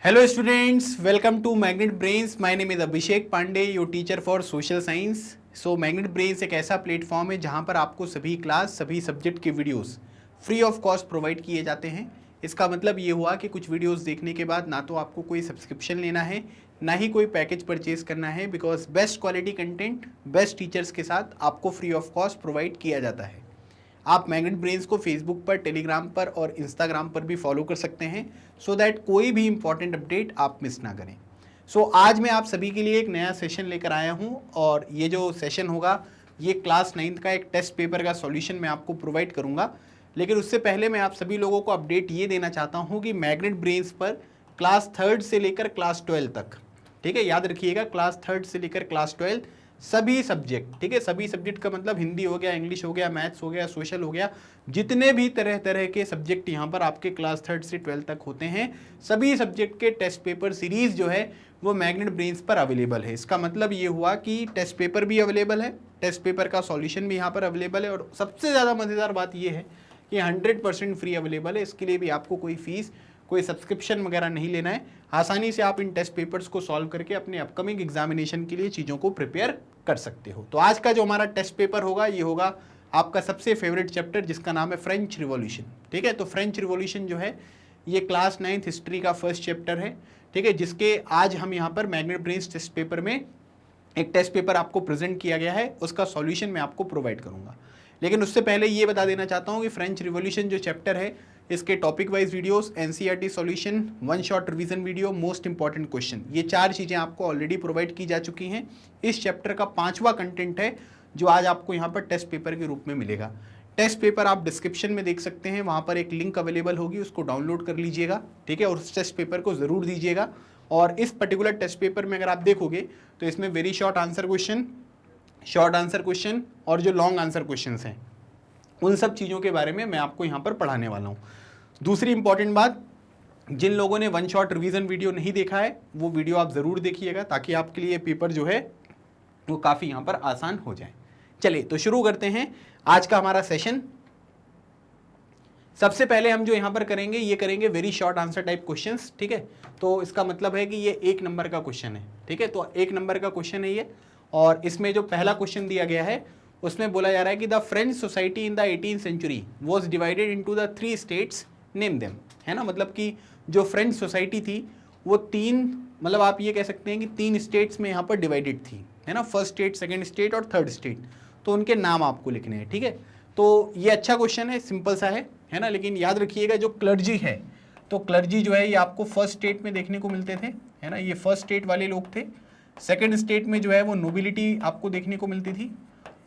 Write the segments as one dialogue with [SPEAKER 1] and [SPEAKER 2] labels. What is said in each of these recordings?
[SPEAKER 1] Hello students, welcome to Magnet Brains. My name is Abhishek Pandey, your teacher for social science. So Magnet Brains एक ऐसा platform है जहां पर आपको सभी क्लास सभी सब्जेक्ट के videos free of cost provide किए जाते हैं। इसका मतलब ये हुआ कि कुछ वीडियोस देखने के बाद ना तो आपको कोई सब्सक्रिप्शन लेना है ना ही कोई पैकेज परचेज करना है, because best quality content best teachers के साथ आपको फ्री ऑफ कॉस्ट प्रोवाइड किया जाता है। आप मैग्नेट ब्रेन्स को फेसबुक पर, टेलीग्राम पर और इंस्टाग्राम पर भी फॉलो कर सकते हैं सो दैट कोई भी इंपॉर्टेंट अपडेट आप मिस ना करें। आज मैं आप सभी के लिए एक नया सेशन लेकर आया हूं और ये जो सेशन होगा ये क्लास 9th का एक टेस्ट पेपर का सॉल्यूशन मैं आपको प्रोवाइड करूंगा। लेकिन उससे पहले मैं आप सभी लोगों को अपडेट ये देना चाहता हूँ कि मैग्नेट ब्रेन्स पर क्लास 3rd से लेकर क्लास 12 तक, ठीक है, याद रखिएगा, क्लास 3rd से लेकर क्लास 12 सभी सब्जेक्ट, ठीक है, सभी सब्जेक्ट का मतलब हिंदी हो गया, इंग्लिश हो गया, मैथ्स हो गया, सोशल हो गया, जितने भी तरह तरह के सब्जेक्ट यहाँ पर आपके क्लास 3rd से 12 तक होते हैं, सभी सब्जेक्ट के टेस्ट पेपर सीरीज जो है वो मैग्नेट ब्रेन्स पर अवेलेबल है। इसका मतलब ये हुआ कि टेस्ट पेपर भी अवेलेबल है, टेस्ट पेपर का सॉल्यूशन भी यहाँ पर अवेलेबल है और सबसे ज़्यादा मज़ेदार बात ये है कि 100% फ्री अवेलेबल है। इसके लिए भी आपको कोई फीस, कोई सब्सक्रिप्शन वगैरह नहीं लेना है। आसानी से आप इन टेस्ट पेपर्स को सॉल्व करके अपने अपकमिंग एग्जामिनेशन के लिए चीज़ों को प्रिपेयर कर सकते हो। तो आज का जो हमारा टेस्ट पेपर होगा ये होगा आपका सबसे फेवरेट चैप्टर जिसका नाम है फ्रेंच रिवॉल्यूशन, ठीक है। तो फ्रेंच रिवॉल्यूशन जो है ये क्लास 9th हिस्ट्री का फर्स्ट चैप्टर है, ठीक है, जिसके आज हम यहाँ पर मैग्नेट ब्रेन्स टेस्ट पेपर में एक टेस्ट पेपर आपको प्रेजेंट किया गया है, उसका सॉल्यूशन मैं आपको प्रोवाइड करूँगा। लेकिन उससे पहले ये बता देना चाहता हूँ कि फ्रेंच रिवॉल्यूशन जो चैप्टर है इसके topic wise videos, NCERT solution, one shot revision video, most important question, ये 4 चीज़ें आपको ऑलरेडी प्रोवाइड की जा चुकी हैं। इस चैप्टर का 5वां कंटेंट है जो आज आपको यहाँ पर टेस्ट पेपर के रूप में मिलेगा। टेस्ट पेपर आप डिस्क्रिप्शन में देख सकते हैं, वहाँ पर एक लिंक अवेलेबल होगी, उसको डाउनलोड कर लीजिएगा, ठीक है, और उस टेस्ट पेपर को ज़रूर दीजिएगा। और इस पर्टिकुलर टेस्ट पेपर में अगर आप देखोगे तो इसमें very short answer question, short answer question और जो लॉन्ग आंसर क्वेश्चन हैं उन सब चीज़ों के बारे में मैं आपको यहाँ पर पढ़ाने वाला हूँ। दूसरी इंपॉर्टेंट बात, जिन लोगों ने वन शॉट रिवीजन वीडियो नहीं देखा है वो वीडियो आप ज़रूर देखिएगा ताकि आपके लिए पेपर जो है वो काफ़ी यहाँ पर आसान हो जाए। चलिए तो शुरू करते हैं आज का हमारा सेशन। सबसे पहले हम जो यहाँ पर करेंगे ये करेंगे very short answer type questions, ठीक है। तो इसका मतलब है कि ये 1 नंबर का क्वेश्चन है, ठीक है। तो 1 नंबर का क्वेश्चन है ये, और इसमें जो पहला क्वेश्चन दिया गया है उसमें बोला जा रहा है कि the French society in the 18th century was divided into the 3 states, name them, है ना। मतलब कि जो फ्रेंच सोसाइटी थी वो 3, मतलब आप ये कह सकते हैं कि 3 स्टेट्स में यहाँ पर डिवाइडेड थी, है ना, फर्स्ट स्टेट, सेकंड स्टेट और थर्ड स्टेट। तो उनके नाम आपको लिखने हैं, ठीक है। तो ये अच्छा क्वेश्चन है, सिंपल सा है ना। लेकिन याद रखिएगा जो क्लर्जी है, तो क्लर्जी जो है ये आपको फर्स्ट स्टेट में देखने को मिलते थे, है ना, ये फर्स्ट स्टेट वाले लोग थे। सेकेंड स्टेट में जो है वो नोबिलिटी आपको देखने को मिलती थी,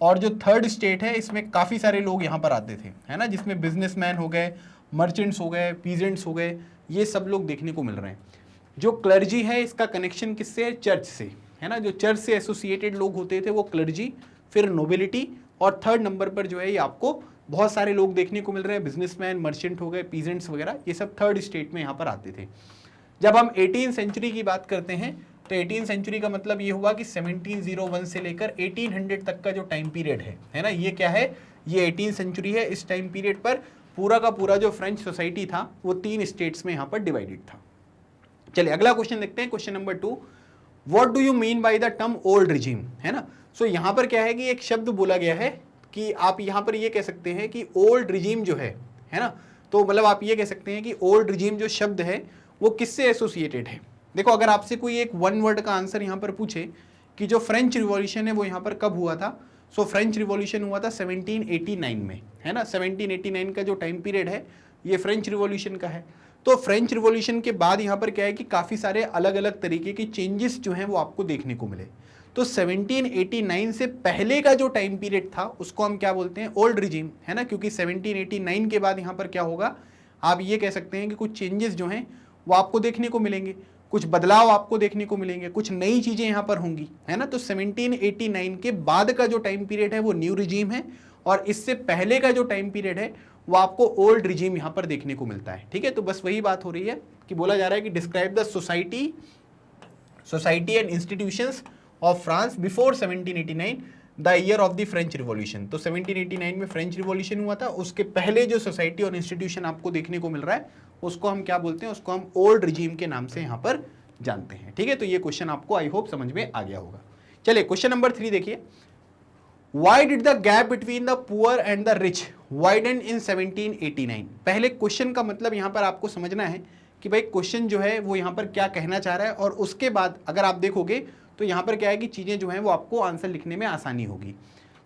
[SPEAKER 1] और जो थर्ड स्टेट है इसमें काफ़ी सारे लोग यहाँ पर आते थे, है ना, जिसमें बिजनेसमैन हो गए, मर्चेंट्स हो गए, पीजेंट्स हो गए, ये सब लोग देखने को मिल रहे हैं। जो क्लर्जी है इसका कनेक्शन किससे है? चर्च से, है ना। जो चर्च से एसोसिएटेड लोग होते थे वो क्लर्जी, फिर नोबिलिटी, और थर्ड नंबर पर जो है ये आपको बहुत सारे लोग देखने को मिल रहे हैं, बिजनेसमैन, मर्चेंट हो गए, पीजेंट्स वगैरह, ये सब थर्ड स्टेट में यहाँ पर आते थे। जब हम 18th सेंचुरी की बात करते हैं तो 18th सेंचुरी का मतलब ये हुआ कि 1701 से लेकर 1800 तक का जो टाइम पीरियड है ना, ये क्या है? ये 18th सेंचुरी है। इस टाइम पीरियड पर पूरा का पूरा जो फ्रेंच सोसाइटी था वो 3 स्टेट्स में यहाँ पर डिवाइडेड था। चलिए अगला क्वेश्चन देखते हैं, question number 2, what do you mean by the term old regime, है ना। सो यहाँ पर क्या है कि एक शब्द बोला गया है कि आप यहाँ पर ये कह सकते हैं कि ओल्ड रिजीम जो है ना, तो मतलब आप ये कह सकते हैं कि ओल्ड रिजीम जो शब्द है वो किससे एसोसिएटेड है। देखो अगर आपसे कोई एक 1 वर्ड का आंसर यहाँ पर पूछे कि जो फ्रेंच रिवॉल्यूशन है वो यहाँ पर कब हुआ था, सो फ्रेंच रिवॉल्यूशन हुआ था 1789 में, है ना। 1789 का जो टाइम पीरियड है ये फ्रेंच रिवॉल्यूशन का है। तो फ्रेंच रिवॉल्यूशन के बाद यहाँ पर क्या है कि काफ़ी सारे अलग अलग तरीके के चेंजेस जो हैं वो आपको देखने को मिले। तो 1789 से पहले का जो टाइम पीरियड था उसको हम क्या बोलते हैं? ओल्ड रिजीम, है ना, क्योंकि 1789 के बाद यहाँ पर क्या होगा, आप ये कह सकते हैं कि कुछ चेंजेस जो हैं वो आपको देखने को मिलेंगे, कुछ बदलाव आपको देखने को मिलेंगे, कुछ नई चीज़ें यहाँ पर होंगी, है ना। तो 1789 के बाद का जो टाइम पीरियड है वो न्यू रिजीम है, और इससे पहले का जो टाइम पीरियड है वो आपको ओल्ड रिजीम यहाँ पर देखने को मिलता है, ठीक है। तो बस वही बात हो रही है कि बोला जा रहा है कि describe the society and institutions of France before 1789, the year of the French revolution. तो 1789 में फ्रेंच रिवॉल्यूशन हुआ था, उसके पहले जो सोसाइटी और इंस्टीट्यूशन आपको देखने को मिल रहा है उसको हम क्या बोलते हैं, उसको हम ओल्ड रिजीम के नाम से यहाँ पर जानते हैं। ठीक है, तो ये क्वेश्चन आपको आई होप समझ में आ गया होगा। चलिए क्वेश्चन नंबर 3 देखिए, Why did the gap between the poor and the rich widen in 1789? पहले क्वेश्चन का मतलब यहाँ पर आपको समझना है कि भाई क्वेश्चन जो है वो यहाँ पर क्या कहना चाह रहा है, और उसके बाद अगर आप देखोगे तो यहाँ पर क्या है कि चीज़ें जो हैं वो आपको आंसर लिखने में आसानी होगी।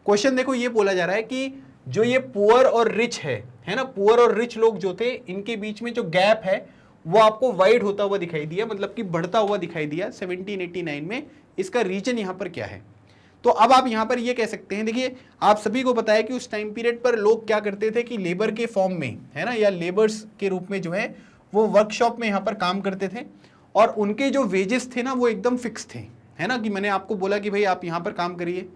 [SPEAKER 1] क्वेश्चन देखो, ये बोला जा रहा है कि जो ये पुअर और रिच है ना, पुअर और रिच लोग जो थे इनके बीच में जो गैप है वो आपको वाइड होता हुआ दिखाई दिया, मतलब कि बढ़ता हुआ दिखाई दिया 1789 में। इसका रीजन यहाँ पर क्या है? तो अब आप यहां पर ये कह सकते हैं, देखिए आप सभी को पता है कि उस टाइम पीरियड पर लोग क्या करते थे कि लेबर के फॉर्म में, है ना, या लेबर्स के रूप में जो है वो वर्कशॉप में यहां पर काम करते थे, और उनके जो वेजेस थे ना वो एकदम फिक्स थे, है ना, कि मैंने आपको बोला कि भाई आप यहां पर काम करिए,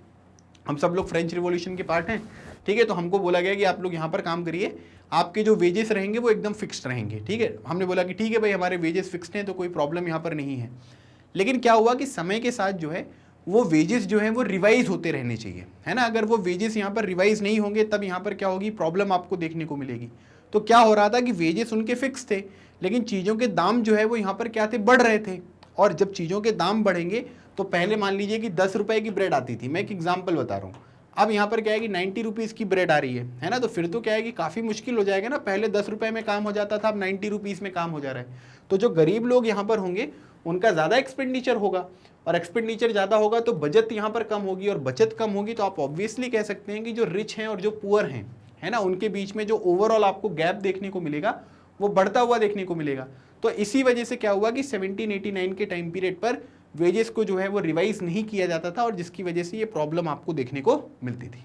[SPEAKER 1] हम सब लोग फ्रेंच रिवॉल्यूशन के पार्ट हैं, ठीक है, तो हमको बोला गया कि आप लोग यहाँ पर काम करिए, आपके जो वेजेस रहेंगे वो एकदम फिक्स्ड रहेंगे। ठीक है, हमने बोला कि ठीक है भाई हमारे वेजेस फिक्स्ड हैं तो कोई प्रॉब्लम यहाँ पर नहीं है। लेकिन क्या हुआ कि समय के साथ जो है वो वेजेस जो है वो रिवाइज होते रहने चाहिए, है ना, अगर वो वेजेस यहाँ पर रिवाइज नहीं होंगे तब यहाँ पर क्या होगी, प्रॉब्लम आपको देखने को मिलेगी। तो क्या हो रहा था कि वेजेस उनके फिक्स थे, लेकिन चीज़ों के दाम जो है वो यहाँ पर क्या थे, बढ़ रहे थे। और जब चीज़ों के दाम बढ़ेंगे तो पहले मान लीजिए कि 10 रुपये की ब्रेड आती थी, मैं एक एग्जाम्पल बता रहा हूँ, अब यहाँ पर क्या है कि 90 रुपीज़ की ब्रेड आ रही है ना, तो फिर तो क्या है कि काफ़ी मुश्किल हो जाएगा ना, पहले 10 रुपये में काम हो जाता था, अब 90 रुपीज़ में काम हो जा रहा है। तो जो गरीब लोग यहाँ पर होंगे उनका ज़्यादा एक्सपेंडिचर होगा, और एक्सपेंडिचर ज़्यादा होगा तो बचत यहाँ पर कम होगी, और बचत कम होगी तो आप ऑब्वियसली कह सकते हैं कि जो रिच हैं और जो पुअर हैं, है ना, उनके बीच में जो ओवरऑल आपको गैप देखने को मिलेगा वो बढ़ता हुआ देखने को मिलेगा। तो इसी वजह से क्या हुआ कि 1789 के टाइम पीरियड पर वेजेस को जो है वो रिवाइज नहीं किया जाता था, और जिसकी वजह से ये प्रॉब्लम आपको देखने को मिलती थी।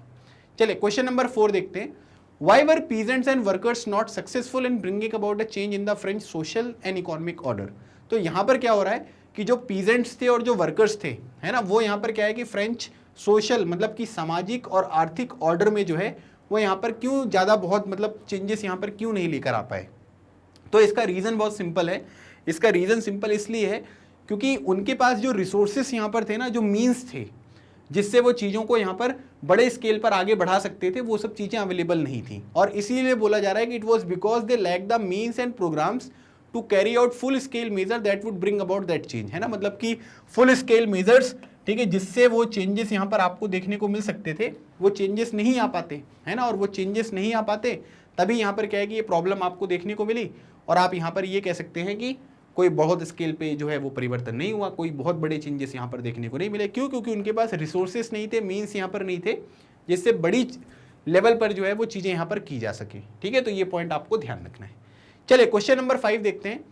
[SPEAKER 1] चलिए क्वेश्चन नंबर 4 देखते हैं, why were peasants and workers not successful in bringing about a change in the French social and economic order? तो यहाँ पर क्या हो रहा है कि जो पीजेंट्स थे और जो वर्कर्स थे, है ना, वो यहाँ पर क्या है कि फ्रेंच सोशल मतलब कि सामाजिक और आर्थिक ऑर्डर में जो है वो यहाँ पर क्यों ज़्यादा बहुत मतलब चेंजेस यहाँ पर क्यों नहीं लेकर आ पाए? तो इसका रीज़न बहुत सिंपल है। इसका रीज़न सिंपल इसलिए है क्योंकि उनके पास जो रिसोर्सेस यहाँ पर थे ना, जो मीन्स थे जिससे वो चीज़ों को यहाँ पर बड़े स्केल पर आगे बढ़ा सकते थे, वो सब चीज़ें अवेलेबल नहीं थी। और इसीलिए बोला जा रहा है कि it was because they lack the means and programs to carry out full scale measure that would bring about that change, है ना, मतलब कि फुल स्केल मेजर्स, ठीक है, जिससे वो चेंजेस यहाँ पर आपको देखने को मिल सकते थे, वो चेंजेस नहीं आ पाते, है ना, और वो चेंजेस नहीं आ पाते तभी यहाँ पर क्या है कि ये प्रॉब्लम आपको देखने को मिली। और आप यहाँ पर ये कह सकते हैं कि कोई बहुत स्केल पे जो है वो परिवर्तन नहीं हुआ, कोई बहुत बड़े चेंजेस यहाँ पर देखने को नहीं मिले। क्यों? क्योंकि उनके पास रिसोर्सेस नहीं थे, मीन्स यहाँ पर नहीं थे जिससे बड़ी लेवल पर जो है वो चीज़ें यहाँ पर की जा सके। ठीक है, तो ये पॉइंट आपको ध्यान रखना है। चलिए क्वेश्चन नंबर 5 देखते हैं,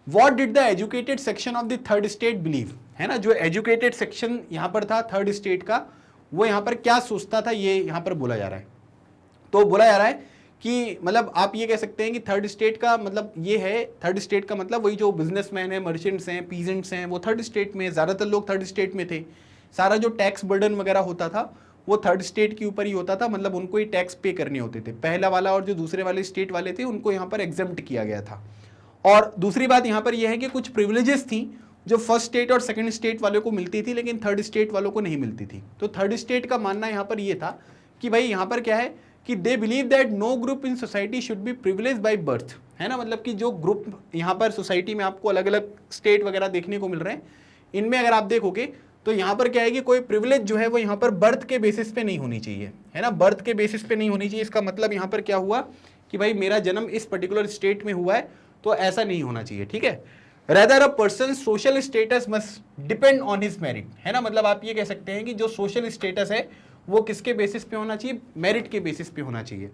[SPEAKER 1] what did the educated section of the third state believe, है ना, जो एजुकेटेड सेक्शन यहाँ पर था थर्ड स्टेट का, वो यहाँ पर क्या सोचता था, ये यहाँ पर बोला जा रहा है। तो बोला जा रहा है कि मतलब आप ये कह सकते हैं कि थर्ड स्टेट का मतलब ये है, थर्ड स्टेट का मतलब वही जो बिजनेसमैन है, मर्चेंट्स हैं, पीजेंट्स हैं, वो थर्ड स्टेट में, ज़्यादातर लोग थर्ड स्टेट में थे। सारा जो टैक्स बर्डन वगैरह होता था वो थर्ड स्टेट के ऊपर ही होता था, मतलब उनको ही टैक्स पे करने होते थे। पहला वाला और जो दूसरे वाले स्टेट वाले थे उनको यहाँ पर एग्जम्प्ट किया गया था। और दूसरी बात यहाँ पर यह है कि कुछ प्रिविलेजेस थी जो फर्स्ट स्टेट और सेकंड स्टेट वालों को मिलती थी लेकिन थर्ड स्टेट वालों को नहीं मिलती थी। तो थर्ड स्टेट का मानना यहाँ पर यह था कि भाई यहाँ पर क्या है कि they believe that no group in society should be privilege by birth, है ना, मतलब कि जो ग्रुप यहाँ पर सोसाइटी में आपको अलग अलग स्टेट वगैरह देखने को मिल रहे हैं, इनमें अगर आप देखोगे तो यहाँ पर क्या है कि कोई प्रिविलेज जो है वो यहाँ पर बर्थ के बेसिस पे नहीं होनी चाहिए, है ना, बर्थ के बेसिस पे नहीं होनी चाहिए। इसका मतलब यहाँ पर क्या हुआ कि भाई मेरा जन्म इस पर्टिकुलर स्टेट में हुआ है तो ऐसा नहीं होना चाहिए। ठीक है, rather a person social status must depend on his merit, है ना, मतलब आप ये कह सकते हैं कि जो सोशल स्टेटस है वो किसके बेसिस पे होना चाहिए, मेरिट के बेसिस पे होना चाहिए।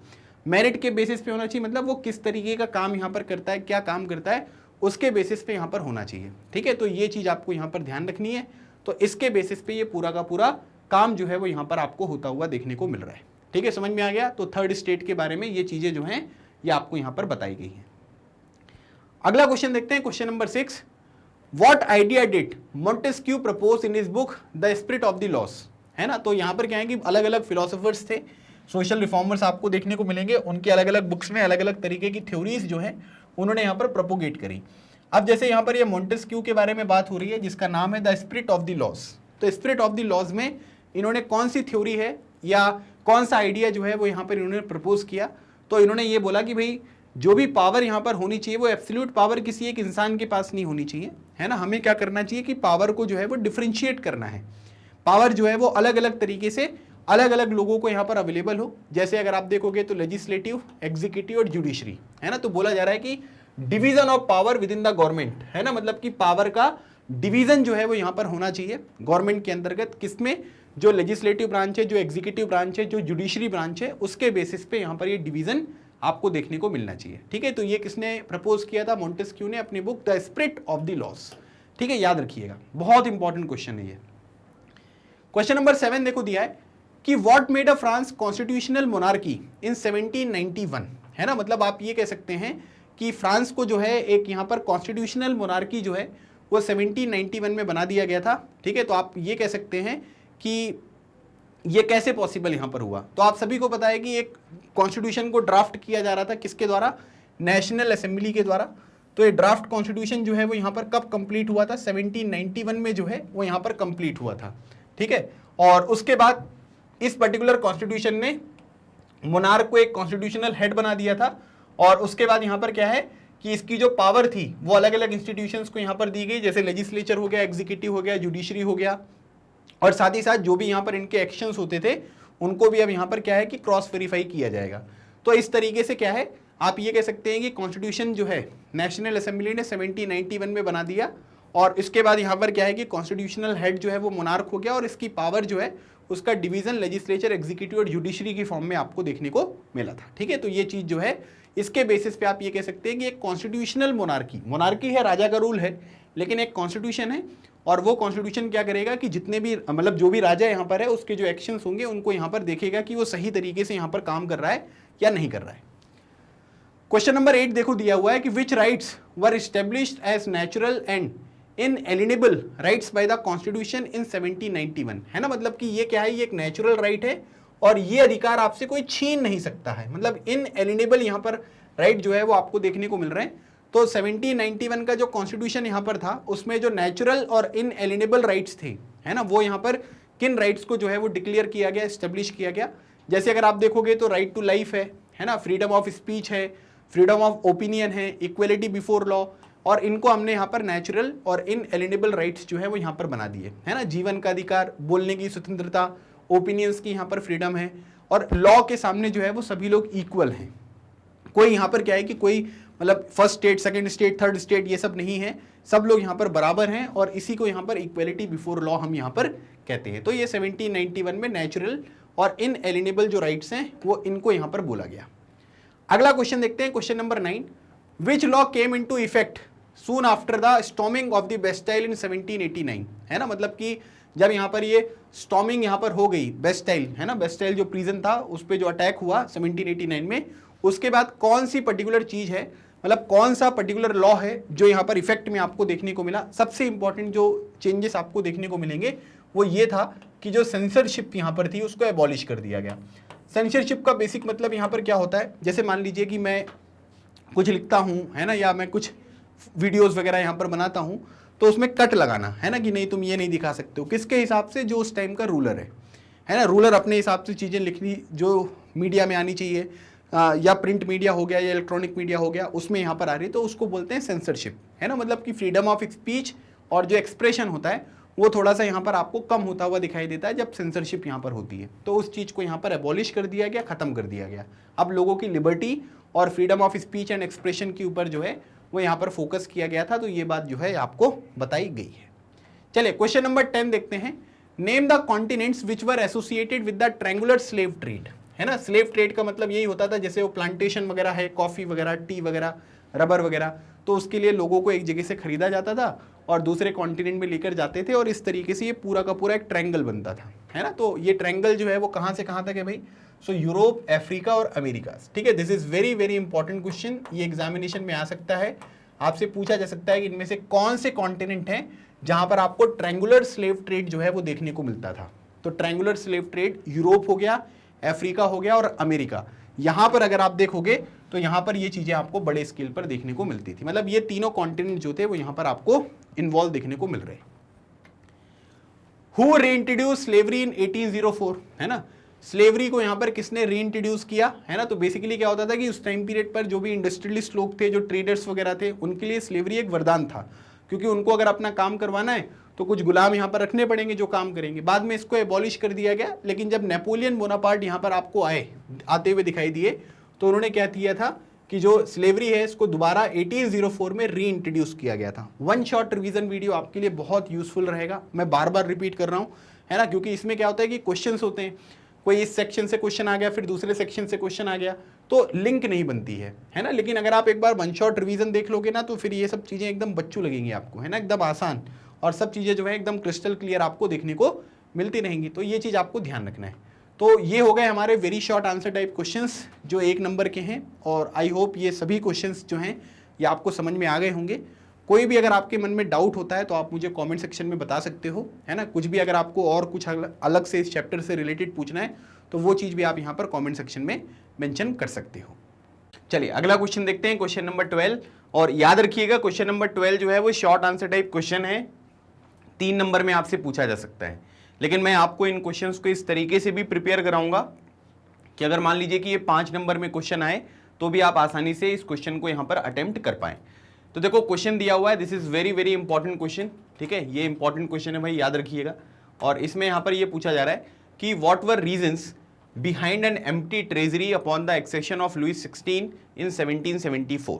[SPEAKER 1] मेरिट के बेसिस पे होना चाहिए मतलब वो किस तरीके का काम यहाँ पर करता है, क्या काम करता है, उसके बेसिस पे यहाँ पर होना चाहिए। ठीक है, तो ये चीज़ आपको यहाँ पर ध्यान रखनी है। तो इसके बेसिस पे ये पूरा का पूरा काम जो है वो यहाँ पर आपको होता हुआ देखने को मिल रहा है। ठीक है, समझ में आ गया। तो थर्ड स्टेट के बारे में ये चीज़ें जो हैं ये आपको यहाँ पर बताई गई हैं। अगला क्वेश्चन देखते हैं, question number 6, what idea did Montesquieu propose in his book the spirit of the loss, है ना। तो यहाँ पर क्या है कि अलग अलग फिलोसोफर्स थे, सोशल रिफॉर्मर्स आपको देखने को मिलेंगे, उनके अलग अलग बुक्स में अलग अलग तरीके की थ्योरीज जो है उन्होंने यहाँ पर प्रोपोगेट करी। अब जैसे यहाँ पर ये मोंटेस्क्यू के बारे में बात हो रही है जिसका नाम है the spirit of the loss. तो स्पिरिट ऑफ द लॉस में इन्होंने कौन सी थ्योरी है या कौन सा आइडिया जो है वो यहाँ पर इन्होंने प्रपोज किया। तो इन्होंने ये बोला कि भाई जो भी पावर यहाँ पर होनी चाहिए वो एब्सोल्यूट पावर किसी एक इंसान के पास नहीं होनी चाहिए, है ना। हमें क्या करना चाहिए कि पावर को जो है वो डिफरेंशिएट करना है, पावर जो है वो अलग अलग तरीके से अलग अलग लोगों को यहाँ पर अवेलेबल हो। जैसे अगर आप देखोगे तो लेजिस्लेटिव, एग्जीक्यूटिव और जुडिशरी, है ना। तो बोला जा रहा है कि division of power with in the government, है ना, मतलब कि पावर का डिवीजन जो है वो यहाँ पर होना चाहिए गवर्नमेंट के अंतर्गत। किसमें? जो लेजिस्लेटिव ब्रांच है, जो एग्जीक्यूटिव ब्रांच है, जो जुडिशरी ब्रांच है, उसके बेसिस पे यहाँ पर ये डिवीजन आपको देखने को मिलना चाहिए। ठीक है, तो ये किसने प्रपोज किया था? मोंटेस्क्यू ने अपनी book the spirit of the loss. ठीक है, याद रखिएगा, बहुत इंपॉर्टेंट क्वेश्चन है ये। क्वेश्चन नंबर 7 देखो दिया है कि what made a France constitutional monarchy in 1791, है ना। मतलब आप ये कह सकते हैं कि फ्रांस को जो है एक यहाँ पर कॉन्स्टिट्यूशनल मोनार्की जो है वो 1791 में बना दिया गया था। ठीक है, तो आप ये कह सकते हैं कि ये कैसे पॉसिबल यहाँ पर हुआ। तो आप सभी को पता है कि एक कॉन्स्टिट्यूशन को ड्राफ्ट किया जा रहा था, किसके द्वारा? नेशनल असेंबली के द्वारा। तो ये ड्राफ्ट कॉन्स्टिट्यूशन जो है वो यहाँ पर कब कंप्लीट हुआ था? 1791 में जो है वो यहाँ पर कंप्लीट हुआ था। ठीक है, और उसके बाद इस पर्टिकुलर कॉन्स्टिट्यूशन ने मोनार्क को एक कॉन्स्टिट्यूशनल हेड बना दिया था, और उसके बाद यहाँ पर क्या है कि इसकी जो पावर थी वो अलग अलग इंस्टीट्यूशंस को यहाँ पर दी गई, जैसे लेजिस्लेचर हो गया, एग्जीक्यूटिव हो गया, जुडिशरी हो गया, और साथ ही साथ जो भी यहाँ पर इनके एक्शंस होते थे उनको भी अब यहाँ पर क्या है कि क्रॉस वेरीफाई किया जाएगा। तो इस तरीके से क्या है, आप ये कह सकते हैं कि कॉन्स्टिट्यूशन जो है नेशनल असेंबली ने 1791 में बना दिया, और इसके बाद यहाँ पर क्या है कि कॉन्स्टिट्यूशनल हेड जो है वो मोनार्क हो गया, और इसकी पावर जो है उसका डिवीजन लेजिस्लेचर, एग्जीक्यूटिव और जुडिशरी की फॉर्म में आपको देखने को मिला था। ठीक है, तो ये चीज जो है इसके बेसिस पे आप ये कह सकते हैं कि एक कॉन्स्टिट्यूशनल मोनार्की है, राजा का रूल है, लेकिन एक कॉन्स्टिट्यूशन है, और वो कॉन्स्टिट्यूशन क्या करेगा कि जितने भी मतलब जो भी राजा यहाँ पर है उसके जो एक्शंस होंगे उनको यहाँ पर देखेगा कि वो सही तरीके से यहाँ पर काम कर रहा है या नहीं कर रहा है। क्वेश्चन नंबर 8 देखो दिया हुआ है कि which rights were established as natural and inalienable rights by the constitution in 1791, है ना। मतलब कि ये क्या है, ये एक नेचुरल राइट है और ये अधिकार आपसे कोई छीन नहीं सकता है। मतलब इनएलिनेबल यहाँ पर राइट जो है वो आपको देखने को मिल रहे हैं। तो 1791 का जो कॉन्स्टिट्यूशन यहाँ पर था उसमें जो नेचुरल और इनएलिनेबल राइट्स थे, है ना, वो यहाँ पर किन राइट्स को जो है वो डिक्लेयर किया गया, एस्टेब्लिश किया गया। जैसे अगर आप देखोगे तो राइट टू लाइफ है ना, फ्रीडम ऑफ स्पीच है, फ्रीडम ऑफ ओपिनियन है, इक्वलिटी बिफोर लॉ, और इनको हमने यहाँ पर नेचुरल और इनएलिनेबल राइट्स जो है वो यहाँ पर बना दिए, है ना। जीवन का अधिकार, बोलने की स्वतंत्रता, ओपिनियंस की यहाँ पर फ्रीडम है, और लॉ के सामने जो है वो सभी लोग इक्वल हैं। कोई यहाँ पर क्या है कि कोई मतलब first state, second state, third state ये सब नहीं है, सब लोग यहाँ पर बराबर हैं, और इसी को यहाँ पर इक्वलिटी बिफोर लॉ हम यहाँ पर कहते हैं। तो ये 1791 में नेचुरल और इनएलिनेबल जो राइट्स हैं वो इनको यहाँ पर बोला गया। अगला क्वेश्चन देखते हैं, question number 9, which law came into effect soon after the storming of the Bastille in 1789, है ना। मतलब कि जब यहाँ पर ये स्टॉर्मिंग यहाँ पर हो गई बेस्टाइल, है ना, बेस्टाइल जो प्रिजन था उस पर जो अटैक हुआ 1789 में, उसके बाद कौन सी पर्टिकुलर चीज है, मतलब कौन सा पर्टिकुलर लॉ है जो यहाँ पर इफेक्ट में आपको देखने को मिला। सबसे इंपॉर्टेंट जो चेंजेस आपको देखने को मिलेंगे वो ये था कि जो सेंसरशिप यहाँ पर थी उसको एबॉलिश कर दिया गया। सेंसरशिप का बेसिक मतलब यहाँ पर क्या होता है, जैसे मान लीजिए कि मैं कुछ लिखता हूँ, है ना, या मैं कुछ वीडियोस वगैरह यहाँ पर बनाता हूँ, तो उसमें कट लगाना, है ना, कि नहीं तुम ये नहीं दिखा सकते हो, किसके हिसाब से? जो उस टाइम का रूलर है ना। रूलर अपने हिसाब से चीज़ें लिखनी जो मीडिया में आनी चाहिए, या प्रिंट मीडिया हो गया या इलेक्ट्रॉनिक मीडिया हो गया, उसमें यहाँ पर आ रही है, तो उसको बोलते हैं सेंसरशिप, है ना। मतलब कि फ्रीडम ऑफ स्पीच और जो एक्सप्रेशन होता है वो थोड़ा सा यहाँ पर आपको कम होता हुआ दिखाई देता है जब सेंसरशिप यहाँ पर होती है। तो उस चीज़ को यहाँ पर एबॉलिश कर दिया गया, खत्म कर दिया गया। अब लोगों की लिबर्टी और freedom of speech and expression के ऊपर जो है वो यहाँ पर फोकस किया गया था। तो ये बात जो है आपको बताई गई है। चलिए क्वेश्चन नंबर 10 देखते हैं, name the continents which were associated with the triangular slave trade, है ना। स्लेव ट्रेड का मतलब यही होता था, जैसे वो प्लांटेशन वगैरह है, कॉफी वगैरह, टी वगैरह, रबर वगैरह, तो उसके लिए लोगों को एक जगह से खरीदा जाता था और दूसरे कॉन्टिनेंट में लेकर जाते थे, और इस तरीके से ये पूरा का पूरा एक ट्रायंगल बनता था, है ना। तो ये ट्रायंगल जो है वो कहाँ से कहाँ तक है भाई? सो यूरोप, अफ्रीका और अमेरिका। ठीक है, this is very very important question, ये एग्जामिनेशन में आ सकता है, आपसे पूछा जा सकता है कि इनमें से कौन से कॉन्टिनेंट हैं जहां पर आपको ट्रायंगुलर स्लेव ट्रेड जो है वो देखने को मिलता था। तो ट्रायंगुलर स्लेव ट्रेड यूरोप हो गया, अफ्रीका हो गया और अमेरिका। यहां पर अगर आप देखोगे तो यहां पर ये चीजें आपको बड़े स्केल पर देखने को मिलती थी। मतलब ये तीनों कॉन्टिनेंट जो थे वो यहां पर आपको इन्वॉल्व देखने को मिल रहे हैं। हु रीइंट्रोड्यूस स्लेवरी इन 1804, है ना। स्लेवरी को यहाँ पर किसने रीइंट्रोड्यूस किया, है ना। तो बेसिकली क्या होता था कि उस टाइम पीरियड पर जो भी इंडस्ट्रियलिस्ट लोग थे, जो ट्रेडर्स वगैरह थे, उनके लिए स्लेवरी एक वरदान था, क्योंकि उनको अगर अपना काम करवाना है तो कुछ गुलाम यहाँ पर रखने पड़ेंगे जो काम करेंगे। बाद में इसको एबॉलिश कर दिया गया, लेकिन जब नेपोलियन बोनापार्ट यहाँ पर आपको आते हुए दिखाई दिए, तो उन्होंने क्या किया था कि जो स्लेवरी है इसको दोबारा 1804 में रीइंट्रोड्यूस किया गया था। वन शॉट रिवीजन वीडियो आपके लिए बहुत यूजफुल रहेगा, मैं बार बार रिपीट कर रहा हूँ, है ना, क्योंकि इसमें क्या होता है कि क्वेश्चंस होते हैं, कोई इस सेक्शन से क्वेश्चन आ गया, फिर दूसरे सेक्शन से क्वेश्चन आ गया, तो लिंक नहीं बनती है ना। लेकिन अगर आप एक बार वन शॉट रिवीजन देख लोगे ना, तो फिर ये सब चीज़ें एकदम बच्चू लगेंगी आपको, है ना, एकदम आसान, और सब चीज़ें जो है एकदम क्रिस्टल क्लियर आपको देखने को मिलती रहेंगी। तो ये चीज़ आपको ध्यान रखना है। तो ये हो गए हमारे very short answer type questions जो 1 नंबर के हैं, और आई होप ये सभी क्वेश्चंस जो हैं ये आपको समझ में आ गए होंगे। कोई भी अगर आपके मन में डाउट होता है तो आप मुझे कमेंट सेक्शन में बता सकते हो, है ना। कुछ भी अगर आपको और कुछ अलग से इस चैप्टर से रिलेटेड पूछना है तो वो चीज़ भी आप यहाँ पर कमेंट सेक्शन में मेंशन कर सकते हो। चलिए अगला क्वेश्चन देखते हैं, क्वेश्चन नंबर 12। और याद रखिएगा क्वेश्चन नंबर 12 जो है वो शॉर्ट आंसर टाइप क्वेश्चन है, 3 नंबर में आपसे पूछा जा सकता है। लेकिन मैं आपको इन क्वेश्चंस को इस तरीके से भी प्रिपेयर कराऊंगा कि अगर मान लीजिए कि ये 5 नंबर में क्वेश्चन आए तो भी आप आसानी से इस क्वेश्चन को यहाँ पर अटेम्प्ट कर पाएं। तो देखो क्वेश्चन दिया हुआ है, this is very very important question, ठीक है, ये इंपॉर्टेंट क्वेश्चन है भाई, याद रखिएगा। और इसमें यहाँ पर ये पूछा जा रहा है कि what were reasons behind an empty treasury upon the accession of Louis 16 in 1774।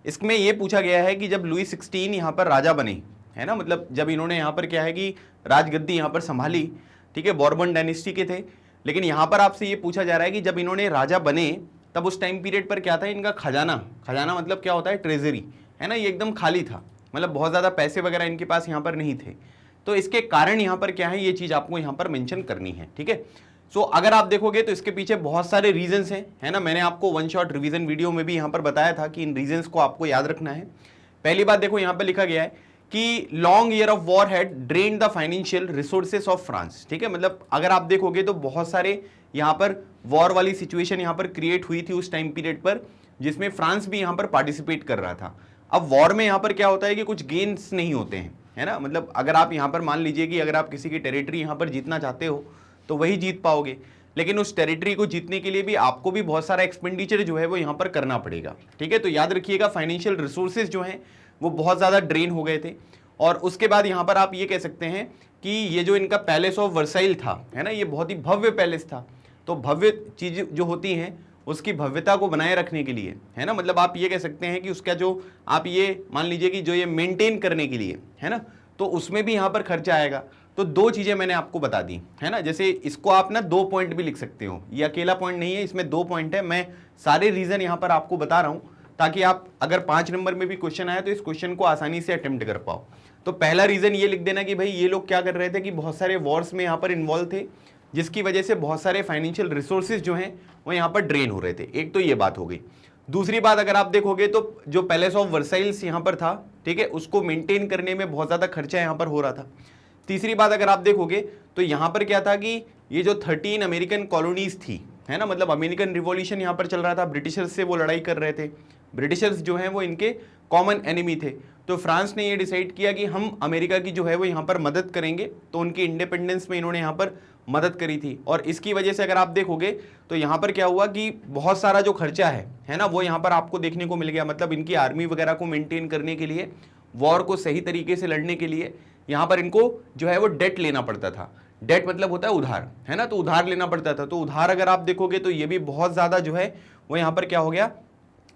[SPEAKER 1] इसमें ये पूछा गया है कि जब लुई 16 यहाँ पर राजा बने, है ना, मतलब जब इन्होंने यहाँ पर क्या है कि राजगद्दी यहाँ पर संभाली, ठीक है, बॉर्बन डायनेस्टी के थे, लेकिन यहाँ पर आपसे ये पूछा जा रहा है कि जब इन्होंने राजा बने तब उस टाइम पीरियड पर क्या था इनका खजाना, खजाना मतलब क्या होता है, ट्रेजरी, है ना, ये एकदम खाली था, मतलब बहुत ज़्यादा पैसे वगैरह इनके पास यहाँ पर नहीं थे। तो इसके कारण यहाँ पर क्या है, ये चीज़ आपको यहाँ पर मेंशन करनी है, ठीक है। सो अगर आप देखोगे तो इसके पीछे बहुत सारे रीजंस हैं, है ना। मैंने आपको वन शॉट रिवीजन वीडियो में भी यहाँ पर बताया था कि इन रीजंस को आपको याद रखना है। पहली बात देखो यहाँ पर लिखा गया है कि long year of war had drained the financial resources of France, ठीक है, मतलब अगर आप देखोगे तो बहुत सारे यहाँ पर वॉर वाली सिचुएशन यहाँ पर क्रिएट हुई थी उस टाइम पीरियड पर, जिसमें फ्रांस भी यहाँ पर पार्टिसिपेट कर रहा था। अब वॉर में यहाँ पर क्या होता है कि कुछ गेन्स नहीं होते हैं, है ना, मतलब अगर आप यहाँ पर मान लीजिए कि अगर आप किसी की टेरिटरी यहाँ पर जीतना चाहते हो तो वही जीत पाओगे, लेकिन उस टेरिटरी को जीतने के लिए भी आपको भी बहुत सारा एक्सपेंडिचर जो है वो यहाँ पर करना पड़ेगा, ठीक है। तो याद रखिएगा फाइनेंशियल रिसोर्सेज जो हैं वो बहुत ज़्यादा ड्रेन हो गए थे। और उसके बाद यहाँ पर आप ये कह सकते हैं कि ये जो इनका पैलेस ऑफ वर्साइल था, है ना, ये बहुत ही भव्य पैलेस था। तो भव्य चीज़ जो होती हैं उसकी भव्यता को बनाए रखने के लिए, है ना, मतलब आप ये कह सकते हैं कि उसका जो आप ये मान लीजिए कि जो ये मेंटेन करने के लिए, है ना, तो उसमें भी यहाँ पर खर्चा आएगा। तो 2 चीज़ें मैंने आपको बता दी, है ना, जैसे इसको आप ना 2 पॉइंट भी लिख सकते हो, ये अकेला पॉइंट नहीं है, इसमें 2 पॉइंट है। मैं सारे रीज़न यहाँ पर आपको बता रहा हूँ ताकि आप अगर 5 नंबर में भी क्वेश्चन आए तो इस क्वेश्चन को आसानी से अटेम्प्ट कर पाओ। तो पहला रीज़न ये लिख देना कि भाई ये लोग क्या कर रहे थे कि बहुत सारे वॉर्स में यहाँ पर इन्वॉल्व थे, जिसकी वजह से बहुत सारे फाइनेंशियल रिसोर्सेज जो हैं वो यहाँ पर ड्रेन हो रहे थे। एक तो ये बात हो गई। दूसरी बात अगर आप देखोगे तो जो पैलेस ऑफ वर्साइल्स यहाँ पर था, ठीक है, उसको मेंटेन करने में बहुत ज़्यादा खर्चा यहाँ पर हो रहा था। तीसरी बात अगर आप देखोगे तो यहाँ पर क्या था कि ये जो 13 अमेरिकन कॉलोनीज थी, है ना, मतलब अमेरिकन रिवॉल्यूशन यहाँ पर चल रहा था, ब्रिटिशर्स से वो लड़ाई कर रहे थे, ब्रिटिशर्स जो हैं वो इनके कॉमन एनिमी थे। तो फ्रांस ने ये डिसाइड किया कि हम अमेरिका की जो है वो यहाँ पर मदद करेंगे, तो उनकी इंडिपेंडेंस में इन्होंने यहाँ पर मदद करी थी। और इसकी वजह से अगर आप देखोगे तो यहाँ पर क्या हुआ कि बहुत सारा जो खर्चा है ना, वो यहाँ पर आपको देखने को मिल गया। मतलब इनकी आर्मी वगैरह को मेंटेन करने के लिए, वॉर को सही तरीके से लड़ने के लिए यहाँ पर इनको जो है वो डेट लेना पड़ता था। डेट मतलब होता है उधार, है ना, तो उधार लेना पड़ता था। तो उधार अगर आप देखोगे तो ये भी बहुत ज़्यादा जो है वो यहाँ पर क्या हो गया,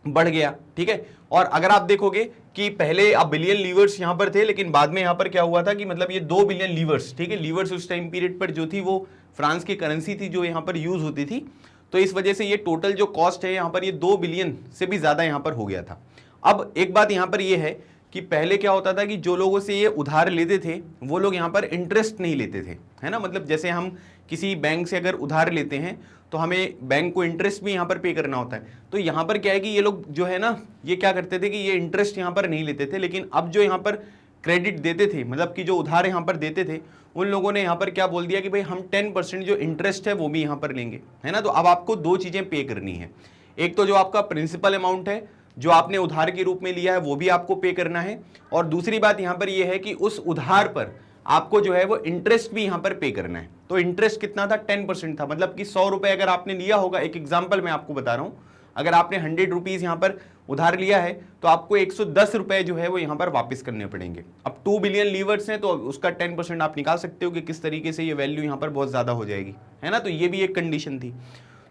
[SPEAKER 1] बढ़ गया, ठीक है। और अगर आप देखोगे कि पहले अब बिलियन लीवर्स यहाँ पर थे, लेकिन बाद में यहाँ पर क्या हुआ था कि मतलब ये 2 बिलियन लीवर्स, ठीक है, लीवर्स उस टाइम पीरियड पर जो थी वो फ्रांस की करेंसी थी जो यहाँ पर यूज होती थी। तो इस वजह से ये टोटल जो कॉस्ट है यहाँ पर ये 2 बिलियन से भी ज़्यादा यहाँ पर हो गया था। अब एक बात यहाँ पर ये है कि पहले क्या होता था कि जो लोगों से ये उधार लेते थे वो लोग यहाँ पर इंटरेस्ट नहीं लेते थे, है ना, मतलब जैसे हम किसी बैंक से अगर उधार लेते हैं तो हमें बैंक को इंटरेस्ट भी यहाँ पर पे करना होता है। तो यहाँ पर क्या है कि ये लोग जो है ना ये क्या करते थे कि ये इंटरेस्ट यहाँ पर नहीं लेते थे, लेकिन अब जो यहाँ पर क्रेडिट देते थे, मतलब कि जो उधार यहाँ पर देते थे, उन लोगों ने यहाँ पर क्या बोल दिया कि भाई हम 10% जो इंटरेस्ट है वो भी यहाँ पर लेंगे, है ना। तो अब आपको 2 चीज़ें पे करनी है, एक तो जो आपका प्रिंसिपल अमाउंट है जो आपने उधार के रूप में लिया है वो भी आपको पे करना है, और दूसरी बात यहाँ पर ये है कि उस उधार पर
[SPEAKER 2] आपको जो है वो इंटरेस्ट भी यहां पर पे करना है। तो इंटरेस्ट कितना था, 10% था, मतलब कि 100 रुपए अगर आपने लिया होगा, एक एग्जांपल मैं आपको बता रहा हूं, अगर आपने 100 रुपीज यहां पर उधार लिया है तो आपको 110 रुपए जो है वो यहां पर वापस करने पड़ेंगे। अब 2 बिलियन लीवर्स हैं तो उसका 10% आप निकाल सकते हो कि किस तरीके से ये वैल्यू यहां पर बहुत ज्यादा हो जाएगी, है ना। तो ये भी एक कंडीशन थी।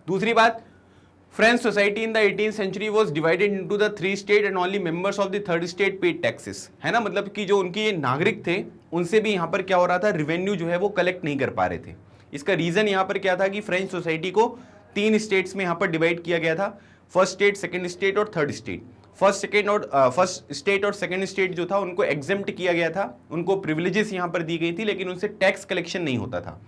[SPEAKER 2] दूसरी बात, French society in the 18th century was divided into the 3 states and only members of the 3rd state paid taxes, है ना। मतलब कि जो उनके नागरिक थे उनसे भी यहाँ पर क्या हो रहा था, रेवेन्यू जो है वो कलेक्ट नहीं कर पा रहे थे। इसका रीजन यहाँ पर क्या था कि फ्रेंच सोसाइटी को 3 स्टेट्स में यहाँ पर डिवाइड किया गया था, फर्स्ट स्टेट, सेकेंड स्टेट और थर्ड स्टेट। फर्स्ट स्टेट और सेकेंड स्टेट जो था उनको एग्जेम्प्ट किया गया था, उनको प्रिविलेजेस यहाँ पर दी गई थी, लेकिन उनसे टैक्स कलेक्शन नहीं होता था।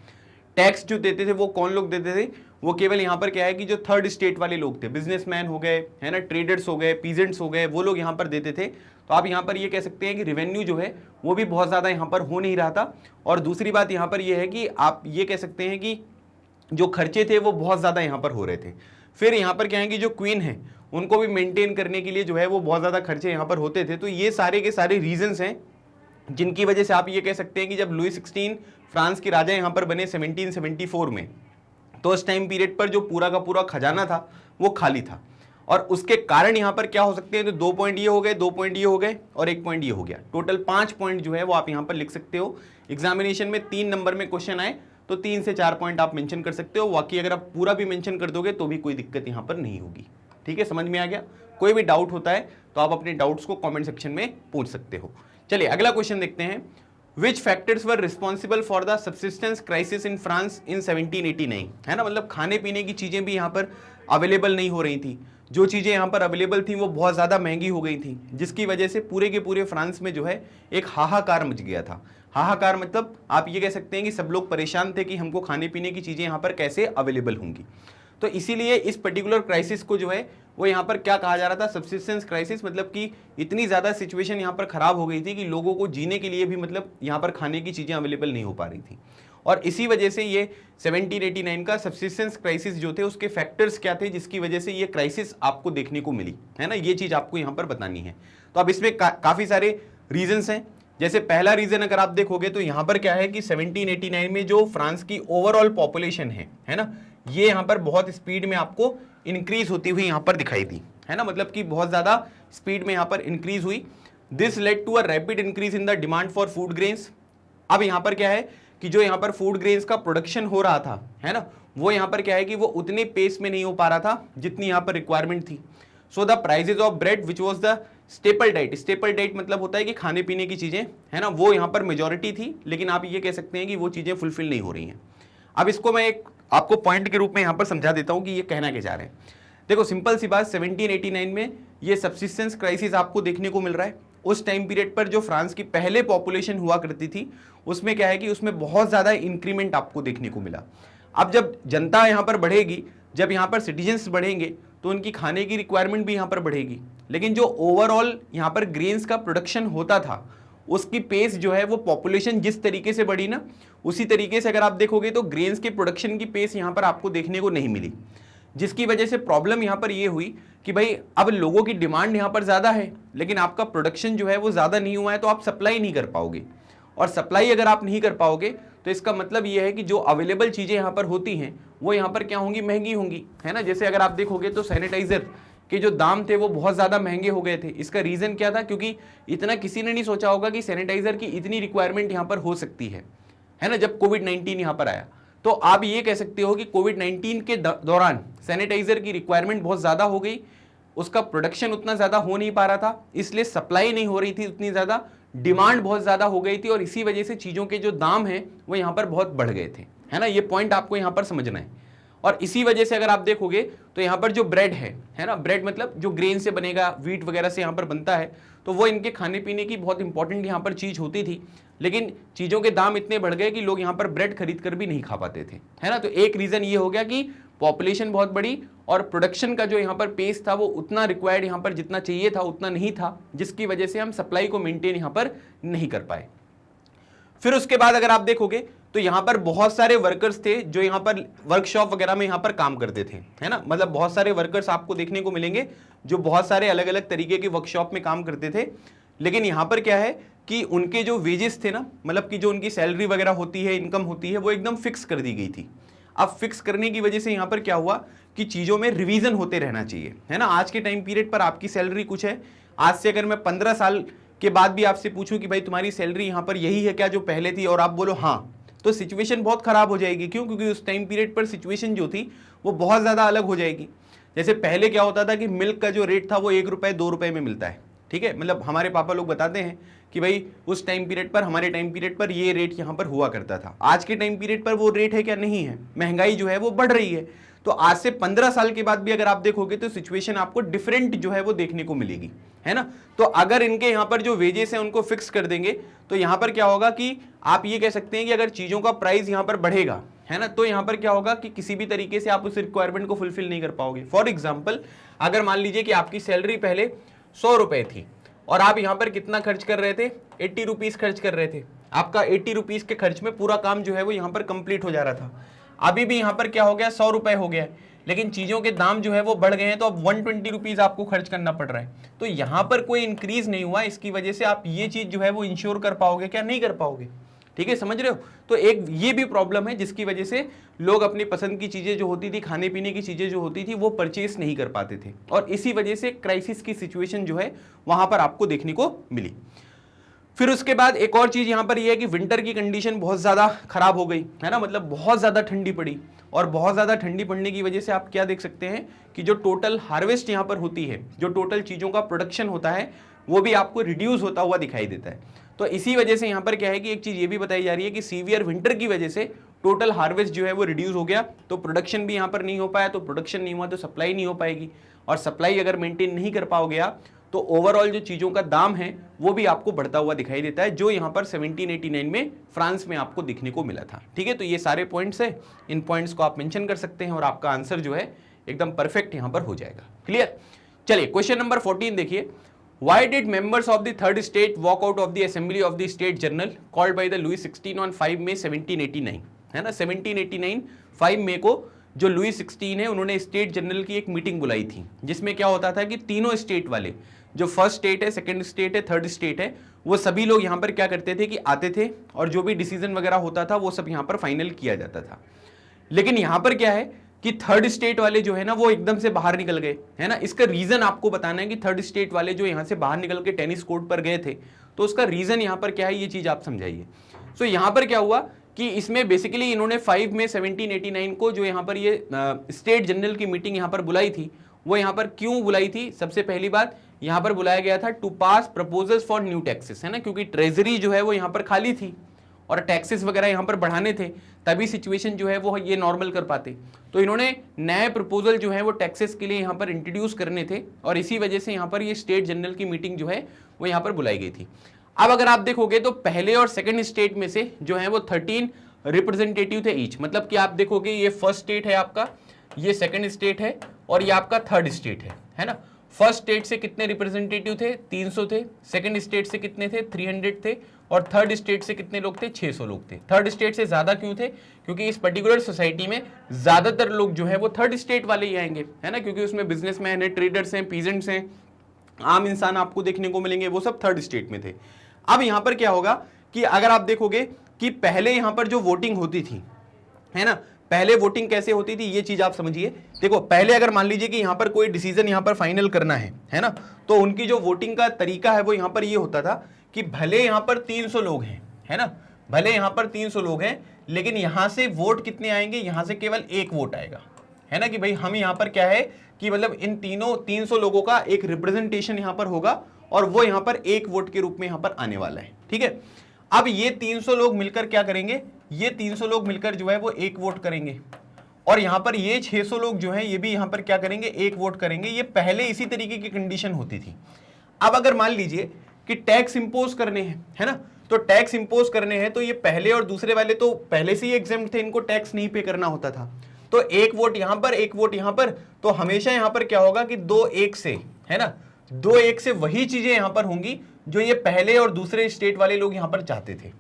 [SPEAKER 2] टैक्स जो देते थे वो कौन लोग देते थे, वो केवल यहाँ पर क्या है कि जो थर्ड स्टेट वाले लोग थे, बिजनेसमैन हो गए, है ना, ट्रेडर्स हो गए, पीजेंट्स हो गए, वो लोग यहाँ पर देते थे। तो आप यहाँ पर ये कह सकते हैं कि रेवेन्यू जो है वो भी बहुत ज़्यादा यहाँ पर हो नहीं रहा था। और दूसरी बात यहाँ पर ये है कि आप ये कह सकते हैं कि जो खर्चे थे वो बहुत ज़्यादा यहाँ पर हो रहे थे। फिर यहाँ पर क्या है कि जो क्वीन है उनको भी मेंटेन करने के लिए जो है वो बहुत ज़्यादा खर्चे यहाँ पर होते थे। तो ये सारे के सारे रीजंस हैं जिनकी वजह से आप ये कह सकते हैं कि जब लुई 16 फ्रांस के राजा यहाँ पर बने 1774 में, तो उस टाइम पीरियड पर जो पूरा का पूरा खजाना था वो खाली था। और उसके कारण यहाँ पर क्या हो सकते हैं, तो 2 पॉइंट ये हो गए, 2 पॉइंट ये हो गए और 1 पॉइंट ये हो गया, टोटल 5 पॉइंट जो है वो आप यहाँ पर लिख सकते हो। एग्जामिनेशन में 3 नंबर में क्वेश्चन आए तो 3 से 4 पॉइंट आप मेंशन कर सकते हो, बाकी अगर आप पूरा भी मेंशन कर दोगे तो भी कोई दिक्कत यहाँ पर नहीं होगी। ठीक है, समझ में आ गया। कोई भी डाउट होता है तो आप अपने डाउट्स को कमेंट सेक्शन में पूछ सकते हो। चलिए अगला क्वेश्चन देखते हैं। Which factors were responsible for the subsistence crisis in France in 1789? है ना, मतलब खाने पीने की चीजें भी यहाँ पर अवेलेबल नहीं हो रही थी। जो चीजें यहाँ पर अवेलेबल थी वो बहुत ज्यादा महंगी हो गई थी, जिसकी वजह से पूरे के पूरे फ्रांस में जो है एक हाहाकार मच गया था। हाहाकार मतलब आप ये कह सकते हैं कि सब लोग परेशान थे कि हमको खाने पीने की चीजें यहाँ पर कैसे अवेलेबल होंगी। तो इसीलिए इस पर्टिकुलर क्राइसिस को जो है वो यहाँ पर क्या कहा जा रहा था, सब्सिस्टेंस क्राइसिस, मतलब कि इतनी ज़्यादा सिचुएशन यहाँ पर ख़राब हो गई थी कि लोगों को जीने के लिए भी मतलब यहाँ पर खाने की चीज़ें अवेलेबल नहीं हो पा रही थी। और इसी वजह से ये 1789 का सब्सिस्टेंस क्राइसिस जो थे उसके फैक्टर्स क्या थे जिसकी वजह से ये क्राइसिस आपको देखने को मिली, है ना, ये चीज़ आपको यहाँ पर बतानी है। तो अब इसमें काफ़ी सारे रीजन्स हैं। जैसे पहला रीजन अगर आप देखोगे तो यहाँ पर क्या है कि 1789 में जो फ्रांस की ओवरऑल पॉपुलेशन है ना, ये यहाँ पर बहुत स्पीड में आपको इंक्रीज होती हुई यहाँ पर दिखाई दी, है ना, मतलब कि बहुत ज़्यादा स्पीड में यहाँ पर इंक्रीज हुई। This led to a rapid increase in the demand for food grains. अब यहाँ पर क्या है कि जो यहाँ पर फूड ग्रेन्स का प्रोडक्शन हो रहा था, है ना, वो यहाँ पर क्या है कि वो उतने पेस में नहीं हो पा रहा था जितनी यहाँ पर रिक्वायरमेंट थी। So the prices of bread which was the staple diet, staple diet मतलब होता है कि खाने पीने की चीज़ें, है ना, वो यहाँ पर मेजॉरिटी थी, लेकिन आप ये कह सकते हैं कि वो चीज़ें फुलफिल नहीं हो रही हैं। अब इसको मैं एक आपको पॉइंट के रूप में यहाँ पर समझा देता हूँ कि ये कहना क्या चाह रहे हैं। देखो सिंपल सी बात, 1789 में ये सब्सिस्टेंस क्राइसिस आपको देखने को मिल रहा है। उस टाइम पीरियड पर जो फ्रांस की पहले पॉपुलेशन हुआ करती थी उसमें क्या है कि उसमें बहुत ज़्यादा इंक्रीमेंट आपको देखने को मिला। अब जब जनता यहाँ पर बढ़ेगी, जब यहाँ पर सिटीजन्स बढ़ेंगे तो उनकी खाने की रिक्वायरमेंट भी यहाँ पर बढ़ेगी, लेकिन जो ओवरऑल यहाँ पर ग्रेन्स का प्रोडक्शन होता था उसकी पेस जो है वो पॉपुलेशन जिस तरीके से बढ़ी ना, उसी तरीके से अगर आप देखोगे तो ग्रेन्स के प्रोडक्शन की पेस यहाँ पर आपको देखने को नहीं मिली, जिसकी वजह से प्रॉब्लम यहाँ पर ये हुई कि भाई अब लोगों की डिमांड यहाँ पर ज़्यादा है लेकिन आपका प्रोडक्शन जो है वो ज़्यादा नहीं हुआ है, तो आप सप्लाई नहीं कर पाओगे। और सप्लाई अगर आप नहीं कर पाओगे तो इसका मतलब ये है कि जो अवेलेबल चीज़ें यहाँ पर होती हैं वो यहाँ पर क्या होंगी, महंगी होंगी, है ना। जैसे अगर आप देखोगे तो सैनिटाइजर के जो दाम थे वो बहुत ज़्यादा महंगे हो गए थे। इसका रीज़न क्या था, क्योंकि इतना किसी ने नहीं सोचा होगा कि सैनिटाइजर की इतनी रिक्वायरमेंट यहाँ पर हो सकती है ना। जब कोविड-19 यहाँ पर आया तो आप ये कह सकते हो कि कोविड-19 के दौरान सैनिटाइजर की रिक्वायरमेंट बहुत ज़्यादा हो गई, उसका प्रोडक्शन उतना ज़्यादा हो नहीं पा रहा था, इसलिए सप्लाई नहीं हो रही थी उतनी ज़्यादा, डिमांड बहुत ज़्यादा हो गई थी और इसी वजह से चीज़ों के जो दाम हैं वो यहाँ पर बहुत बढ़ गए थे, है ना। ये पॉइंट आपको यहाँ पर समझना है। और इसी वजह से अगर आप देखोगे तो यहाँ पर जो ब्रेड है ना, ब्रेड मतलब जो ग्रेन से बनेगा, व्हीट वगैरह से यहाँ पर बनता है, तो वो इनके खाने पीने की बहुत इंपॉर्टेंट यहाँ पर चीज़ होती थी, लेकिन चीज़ों के दाम इतने बढ़ गए कि लोग यहाँ पर ब्रेड खरीद कर भी नहीं खा पाते थे, है ना। तो एक रीज़न ये हो गया कि पॉपुलेशन बहुत बड़ी और प्रोडक्शन का जो यहाँ पर पेस था वो उतना रिक्वायर्ड यहाँ पर जितना चाहिए था उतना नहीं था, जिसकी वजह से हम सप्लाई को मेंटेन यहाँ पर नहीं कर पाए। फिर उसके बाद अगर आप देखोगे तो यहाँ पर बहुत सारे वर्कर्स थे जो यहाँ पर वर्कशॉप वगैरह में यहाँ पर काम करते थे, है ना, मतलब बहुत सारे वर्कर्स आपको देखने को मिलेंगे जो बहुत सारे अलग अलग तरीके के वर्कशॉप में काम करते थे। लेकिन यहां पर क्या है कि उनके जो वेजेस थे ना, मतलब कि जो उनकी सैलरी वगैरह होती है, इनकम होती है, वो एकदम फिक्स कर दी गई थी। अब फिक्स करने की वजह से यहां पर क्या हुआ कि चीजों में रिवीजन होते रहना चाहिए, है ना। आज के टाइम पीरियड पर आपकी सैलरी कुछ है, आज से अगर मैं 15 साल के बाद भी आपसे पूछूं कि भाई तुम्हारी सैलरी यहां पर यही है क्या जो पहले थी, और आप बोलो हाँ, तो सिचुएशन बहुत खराब हो जाएगी। क्यों? क्योंकि उस टाइम पीरियड पर सिचुएशन जो थी वो बहुत ज्यादा अलग हो जाएगी। जैसे पहले क्या होता था कि मिल्क का जो रेट था वो 1 रुपए 2 रुपए में मिलता है, ठीक है। मतलब हमारे पापा लोग बताते हैं कि भाई उस टाइम पीरियड पर, हमारे टाइम पीरियड पर ये रेट यहाँ पर हुआ करता था। आज के टाइम पीरियड पर वो रेट है क्या? नहीं है। महंगाई जो है वो बढ़ रही है। तो आज से 15 साल के बाद भी अगर आप देखोगे तो सिचुएशन आपको डिफरेंट जो है वो देखने को मिलेगी, है ना। तो अगर इनके यहाँ पर जो वेजेस हैं उनको फिक्स कर देंगे तो यहाँ पर क्या होगा कि आप ये कह सकते हैं कि अगर चीजों का प्राइस यहाँ पर बढ़ेगा, है ना, तो यहाँ पर क्या होगा कि किसी भी तरीके से आप उस रिक्वायरमेंट को फुलफिल नहीं कर पाओगे। फॉर एग्जाम्पल, अगर मान लीजिए कि आपकी सैलरी पहले 100 रुपए थी और आप यहाँ पर कितना खर्च कर रहे थे? 80 रुपीज खर्च कर रहे थे। आपका 80 रुपीज के खर्च में पूरा काम जो है वो यहाँ पर कंप्लीट हो जा रहा था। अभी भी यहाँ पर क्या हो गया? 100 रुपए हो गया, लेकिन चीजों के दाम जो है वो बढ़ गए हैं, तो अब 120 रुपीज आपको खर्च करना पड़ रहा है। तो यहाँ पर कोई इंक्रीज नहीं हुआ, इसकी वजह से आप ये चीज जो है वो इंश्योर कर पाओगे क्या? नहीं कर पाओगे। ठीक है, समझ रहे हो। तो एक ये भी प्रॉब्लम है जिसकी वजह से लोग अपनी पसंद की चीजें जो होती थी, खाने पीने की चीजें जो होती थी, वो परचेस नहीं कर पाते थे, और इसी वजह से क्राइसिस की सिचुएशन जो है वहां पर आपको देखने को मिली। फिर उसके बाद एक और चीज यहां पर यह है कि विंटर की कंडीशन बहुत ज्यादा खराब हो गई, है ना, मतलब बहुत ज्यादा ठंडी पड़ी, और बहुत ज्यादा ठंडी पड़ने की वजह से आप क्या देख सकते हैं कि जो टोटल हार्वेस्ट यहां पर होती है, जो टोटल चीजों का प्रोडक्शन होता है, वो भी आपको रिड्यूस होता हुआ दिखाई देता है। तो इसी वजह से यहां पर क्या है कि एक चीज ये भी बताई जा रही है कि सीवियर विंटर की वजह से टोटल हार्वेस्ट जो है वो रिड्यूस हो गया, तो प्रोडक्शन भी यहां पर नहीं हो पाया, तो प्रोडक्शन नहीं हुआ तो सप्लाई नहीं हो पाएगी, और सप्लाई अगर मेंटेन नहीं कर पाओगे आप तो ओवरऑल जो चीजों का दाम है वो भी आपको बढ़ता हुआ दिखाई देता है, जो यहां पर 1789 में फ्रांस में आपको दिखने को मिला था। ठीक है, तो ये सारे पॉइंट्स है, इन पॉइंट्स को आप मेंशन कर सकते हैं और आपका आंसर जो है एकदम परफेक्ट यहां पर हो जाएगा। क्लियर। चलिए क्वेश्चन नंबर 14 देखिए। Why did members of the third state walk out of the assembly of the state journal called by the Louis XVI on 5 May 1789? है ना, 1789 5 मई को जो लुई 16 है उन्होंने स्टेट जनरल की एक मीटिंग बुलाई थी, जिसमें क्या होता था कि तीनों स्टेट वाले, जो फर्स्ट स्टेट है, सेकंड स्टेट है, थर्ड स्टेट है, वो सभी लोग यहाँ पर क्या करते थे कि आते थे और जो भी डिसीजन वगैरह होता था वो सब यहाँ पर फाइनल किया जाता था। लेकिन यहाँ पर क्या है कि थर्ड स्टेट वाले जो है ना वो एकदम से बाहर निकल गए, है ना। इसका रीजन आपको बताना है कि थर्ड स्टेट वाले जो यहाँ से बाहर निकल के टेनिस कोर्ट पर गए थे, तो उसका रीजन यहाँ पर क्या है, ये चीज आप समझाइए। सो यहाँ पर क्या हुआ कि इसमें बेसिकली इन्होंने 5 मई 1789 को जो यहाँ पर ये स्टेट जनरल की मीटिंग यहाँ पर बुलाई थी, वो यहाँ पर क्यों बुलाई थी? सबसे पहली बात यहाँ पर बुलाया गया था to pass proposals for new taxes, है ना, क्योंकि ट्रेजरी जो है वो यहाँ पर खाली थी और टैक्सेस वगैरह यहाँ पर बढ़ाने थे, तभी सिचुएशन जो है वो ये नॉर्मल कर पाते। तो इन्होंने नए प्रपोजल जो है वो टैक्सेस के लिए यहाँ पर इंट्रोड्यूस करने थे, और इसी वजह से यहाँ पर ये स्टेट जनरल की मीटिंग जो है वो यहाँ पर बुलाई गई थी। अब अगर आप देखोगे तो पहले और सेकंड स्टेट में से जो है वो 13 रिप्रेजेंटेटिव थे ईच, मतलब कि आप देखोगे ये फर्स्ट स्टेट है आपका, ये सेकंड स्टेट है और ये आपका थर्ड स्टेट है ना। फर्स्ट स्टेट से कितने रिप्रेजेंटेटिव थे? 300 थे। सेकंड स्टेट से कितने थे? 300 थे। और थर्ड स्टेट से कितने लोग थे? 600 लोग थे। थर्ड स्टेट से ज्यादा क्यों थे? क्योंकि इस पर्टिकुलर सोसाइटी में ज्यादातर लोग जो है वो थर्ड स्टेट वाले ही आएंगे, है ना, क्योंकि उसमें बिजनेसमैन है, ट्रेडर्स हैं, पीजेंट्स हैं, आम इंसान आपको देखने को मिलेंगे, वो सब थर्ड स्टेट में थे। अब यहां पर क्या होगा कि अगर आप देखोगे कि पहले यहां पर जो वोटिंग होती थी, है ना, पहले वोटिंग कैसे होती थी ये चीज आप समझिए। देखो पहले अगर मान लीजिए कि यहां पर कोई डिसीजन यहां पर फाइनल करना है ना, तो उनकी जो वोटिंग का तरीका है वो यहां पर ये होता था कि भले यहां पर 300 लोग हैं, है ना, भले यहां पर 300 लोग हैं, लेकिन यहां से वोट कितने आएंगे? यहां से केवल एक वोट आएगा, है ना, कि भाई हम यहां पर क्या है कि मतलब इन तीनों 300 लोगों का एक रिप्रेजेंटेशन यहां पर होगा और वो यहां पर एक वोट के रूप में यहां पर आने वाला है। ठीक है, अब ये 300 लोग मिलकर क्या करेंगे? ये 300 लोग मिलकर जो है वो एक वोट करेंगे, और यहां पर ये 600 लोग जो हैं ये भी यहां पर क्या करेंगे? एक वोट करेंगे। ये पहले इसी तरीके की कंडीशन होती थी। अब अगर मान लीजिए कि टैक्स इंपोज करने हैं, है ना, तो टैक्स इंपोज करने हैं, तो ये पहले और दूसरे वाले तो पहले से ही एग्जेम्प्ट थे, इनको टैक्स नहीं पे करना होता था। तो एक वोट यहां पर, एक वोट यहां पर, तो हमेशा यहां पर क्या होगा कि 2-1 से, है ना, 2-1 से वही चीजें यहां पर होंगी जो ये पहले और दूसरे स्टेट वाले लोग यहां पर चाहते थे।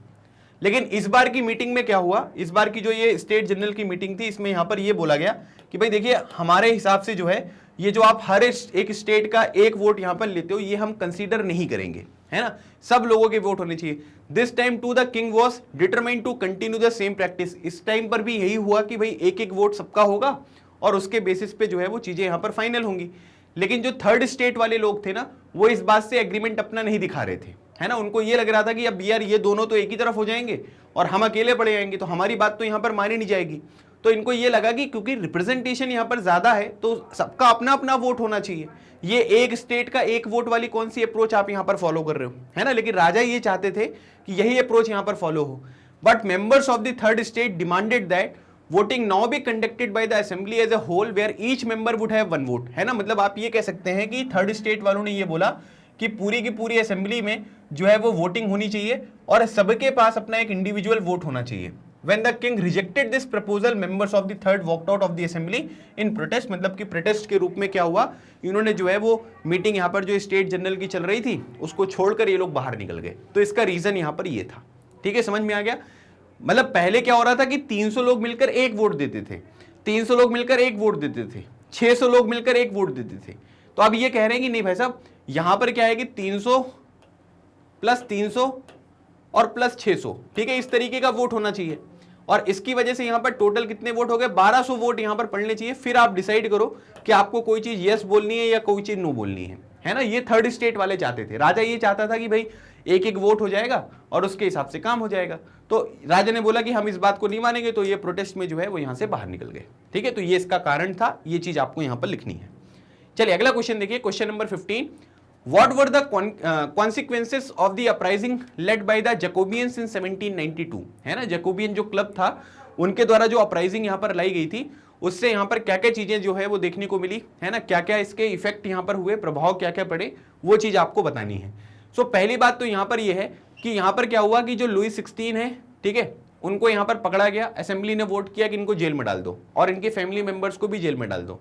[SPEAKER 2] लेकिन इस बार की मीटिंग में क्या हुआ? इस बार की जो ये स्टेट जनरल की मीटिंग थी, इसमें यहां पर ये बोला गया कि भाई देखिए हमारे हिसाब से जो है ये जो आप हर एक स्टेट का एक वोट यहां पर लेते हो ये हम कंसीडर नहीं करेंगे, है ना, सब लोगों के वोट होने चाहिए। This time too the king was determined to continue the same practice, इस टाइम पर भी यही हुआ कि भाई एक एक वोट सबका होगा और उसके बेसिस पे जो है वो चीजें यहां पर फाइनल होंगी। लेकिन जो थर्ड स्टेट वाले लोग थे ना, वो इस बात से एग्रीमेंट अपना नहीं दिखा रहे थे, है ना, उनको ये लग रहा था कि अब यार ये दोनों तो एक ही तरफ हो जाएंगे और हम अकेले पड़े जाएंगे, तो हमारी बात तो यहां पर मानी नहीं जाएगी। तो इनको ये लगा कि क्योंकि रिप्रेजेंटेशन यहां पर ज्यादा है तो सबका अपना अपना वोट होना चाहिए। ये एक स्टेट का एक वोट वाली कौन सी अप्रोच आप यहां पर फॉलो कर रहे हो, है ना। लेकिन राजा ये चाहते थे कि यही अप्रोच यहां पर फॉलो हो। But members of the third state demanded that voting now be conducted by the assembly as a whole where each member would have one vote, है ना। मतलब आप ये कह सकते हैं कि थर्ड स्टेट वालों ने ये बोला कि पूरी की पूरी असेंबली में जो है वो वोटिंग होनी चाहिए और सबके पास अपना एक इंडिविजुअल वोट होना चाहिए। When the king rejected this proposal, members of the third walked out of the assembly in protest, मतलब कि प्रोटेस्ट के रूप में क्या हुआ, इन्होंने जो है वो मीटिंग यहाँ पर जो स्टेट जनरल की चल रही थी उसको छोड़कर ये लोग बाहर निकल गए। तो इसका रीजन यहाँ पर ये था, ठीक है, समझ में आ गया। मतलब पहले क्या हो रहा था कि 300 लोग मिलकर एक वोट देते थे, 300 लोग मिलकर एक वोट देते थे, 600 लोग मिलकर एक वोट देते थे। तो अब ये कह रहे हैं कि नहीं भाई साहब, यहां पर क्या है कि 300 प्लस 300 और प्लस 600, ठीक है, इस तरीके का वोट होना चाहिए। और इसकी वजह से यहां पर टोटल कितने वोट हो गए, 1200 वोट यहां पर पड़ने चाहिए। फिर आप डिसाइड करो कि आपको कोई चीज यस बोलनी है या कोई चीज नो बोलनी है ना। ये थर्ड स्टेट वाले चाहते थे। राजा ये चाहता था कि भाई एक एक वोट हो जाएगा और उसके हिसाब से काम हो जाएगा। तो राजा ने बोला कि हम इस बात को नहीं मानेंगे, तो ये प्रोटेस्ट में जो है वो यहां से बाहर निकल गए, ठीक है। तो ये इसका कारण था, ये चीज आपको यहां पर लिखनी है। चलिए अगला क्वेश्चन देखिए, question number 15। What were the consequences of the uprising led by the Jacobians in 1792? है ना, जैकोबियन जो क्लब था उनके द्वारा जो अपराइजिंग यहाँ पर लाई गई थी, उससे यहाँ पर क्या क्या चीजें जो है वो देखने को मिली, है ना, क्या क्या इसके इफेक्ट यहाँ पर हुए, प्रभाव क्या क्या पड़े, वो चीज आपको बतानी है। सो पहली बात तो यहाँ पर ये है कि यहाँ पर क्या हुआ कि जो लुई 16 है, ठीक है, उनको यहाँ पर पकड़ा गया। असेंबली ने वोट किया कि इनको जेल में डाल दो और इनके फैमिली मेंबर्स को भी जेल में डाल दो।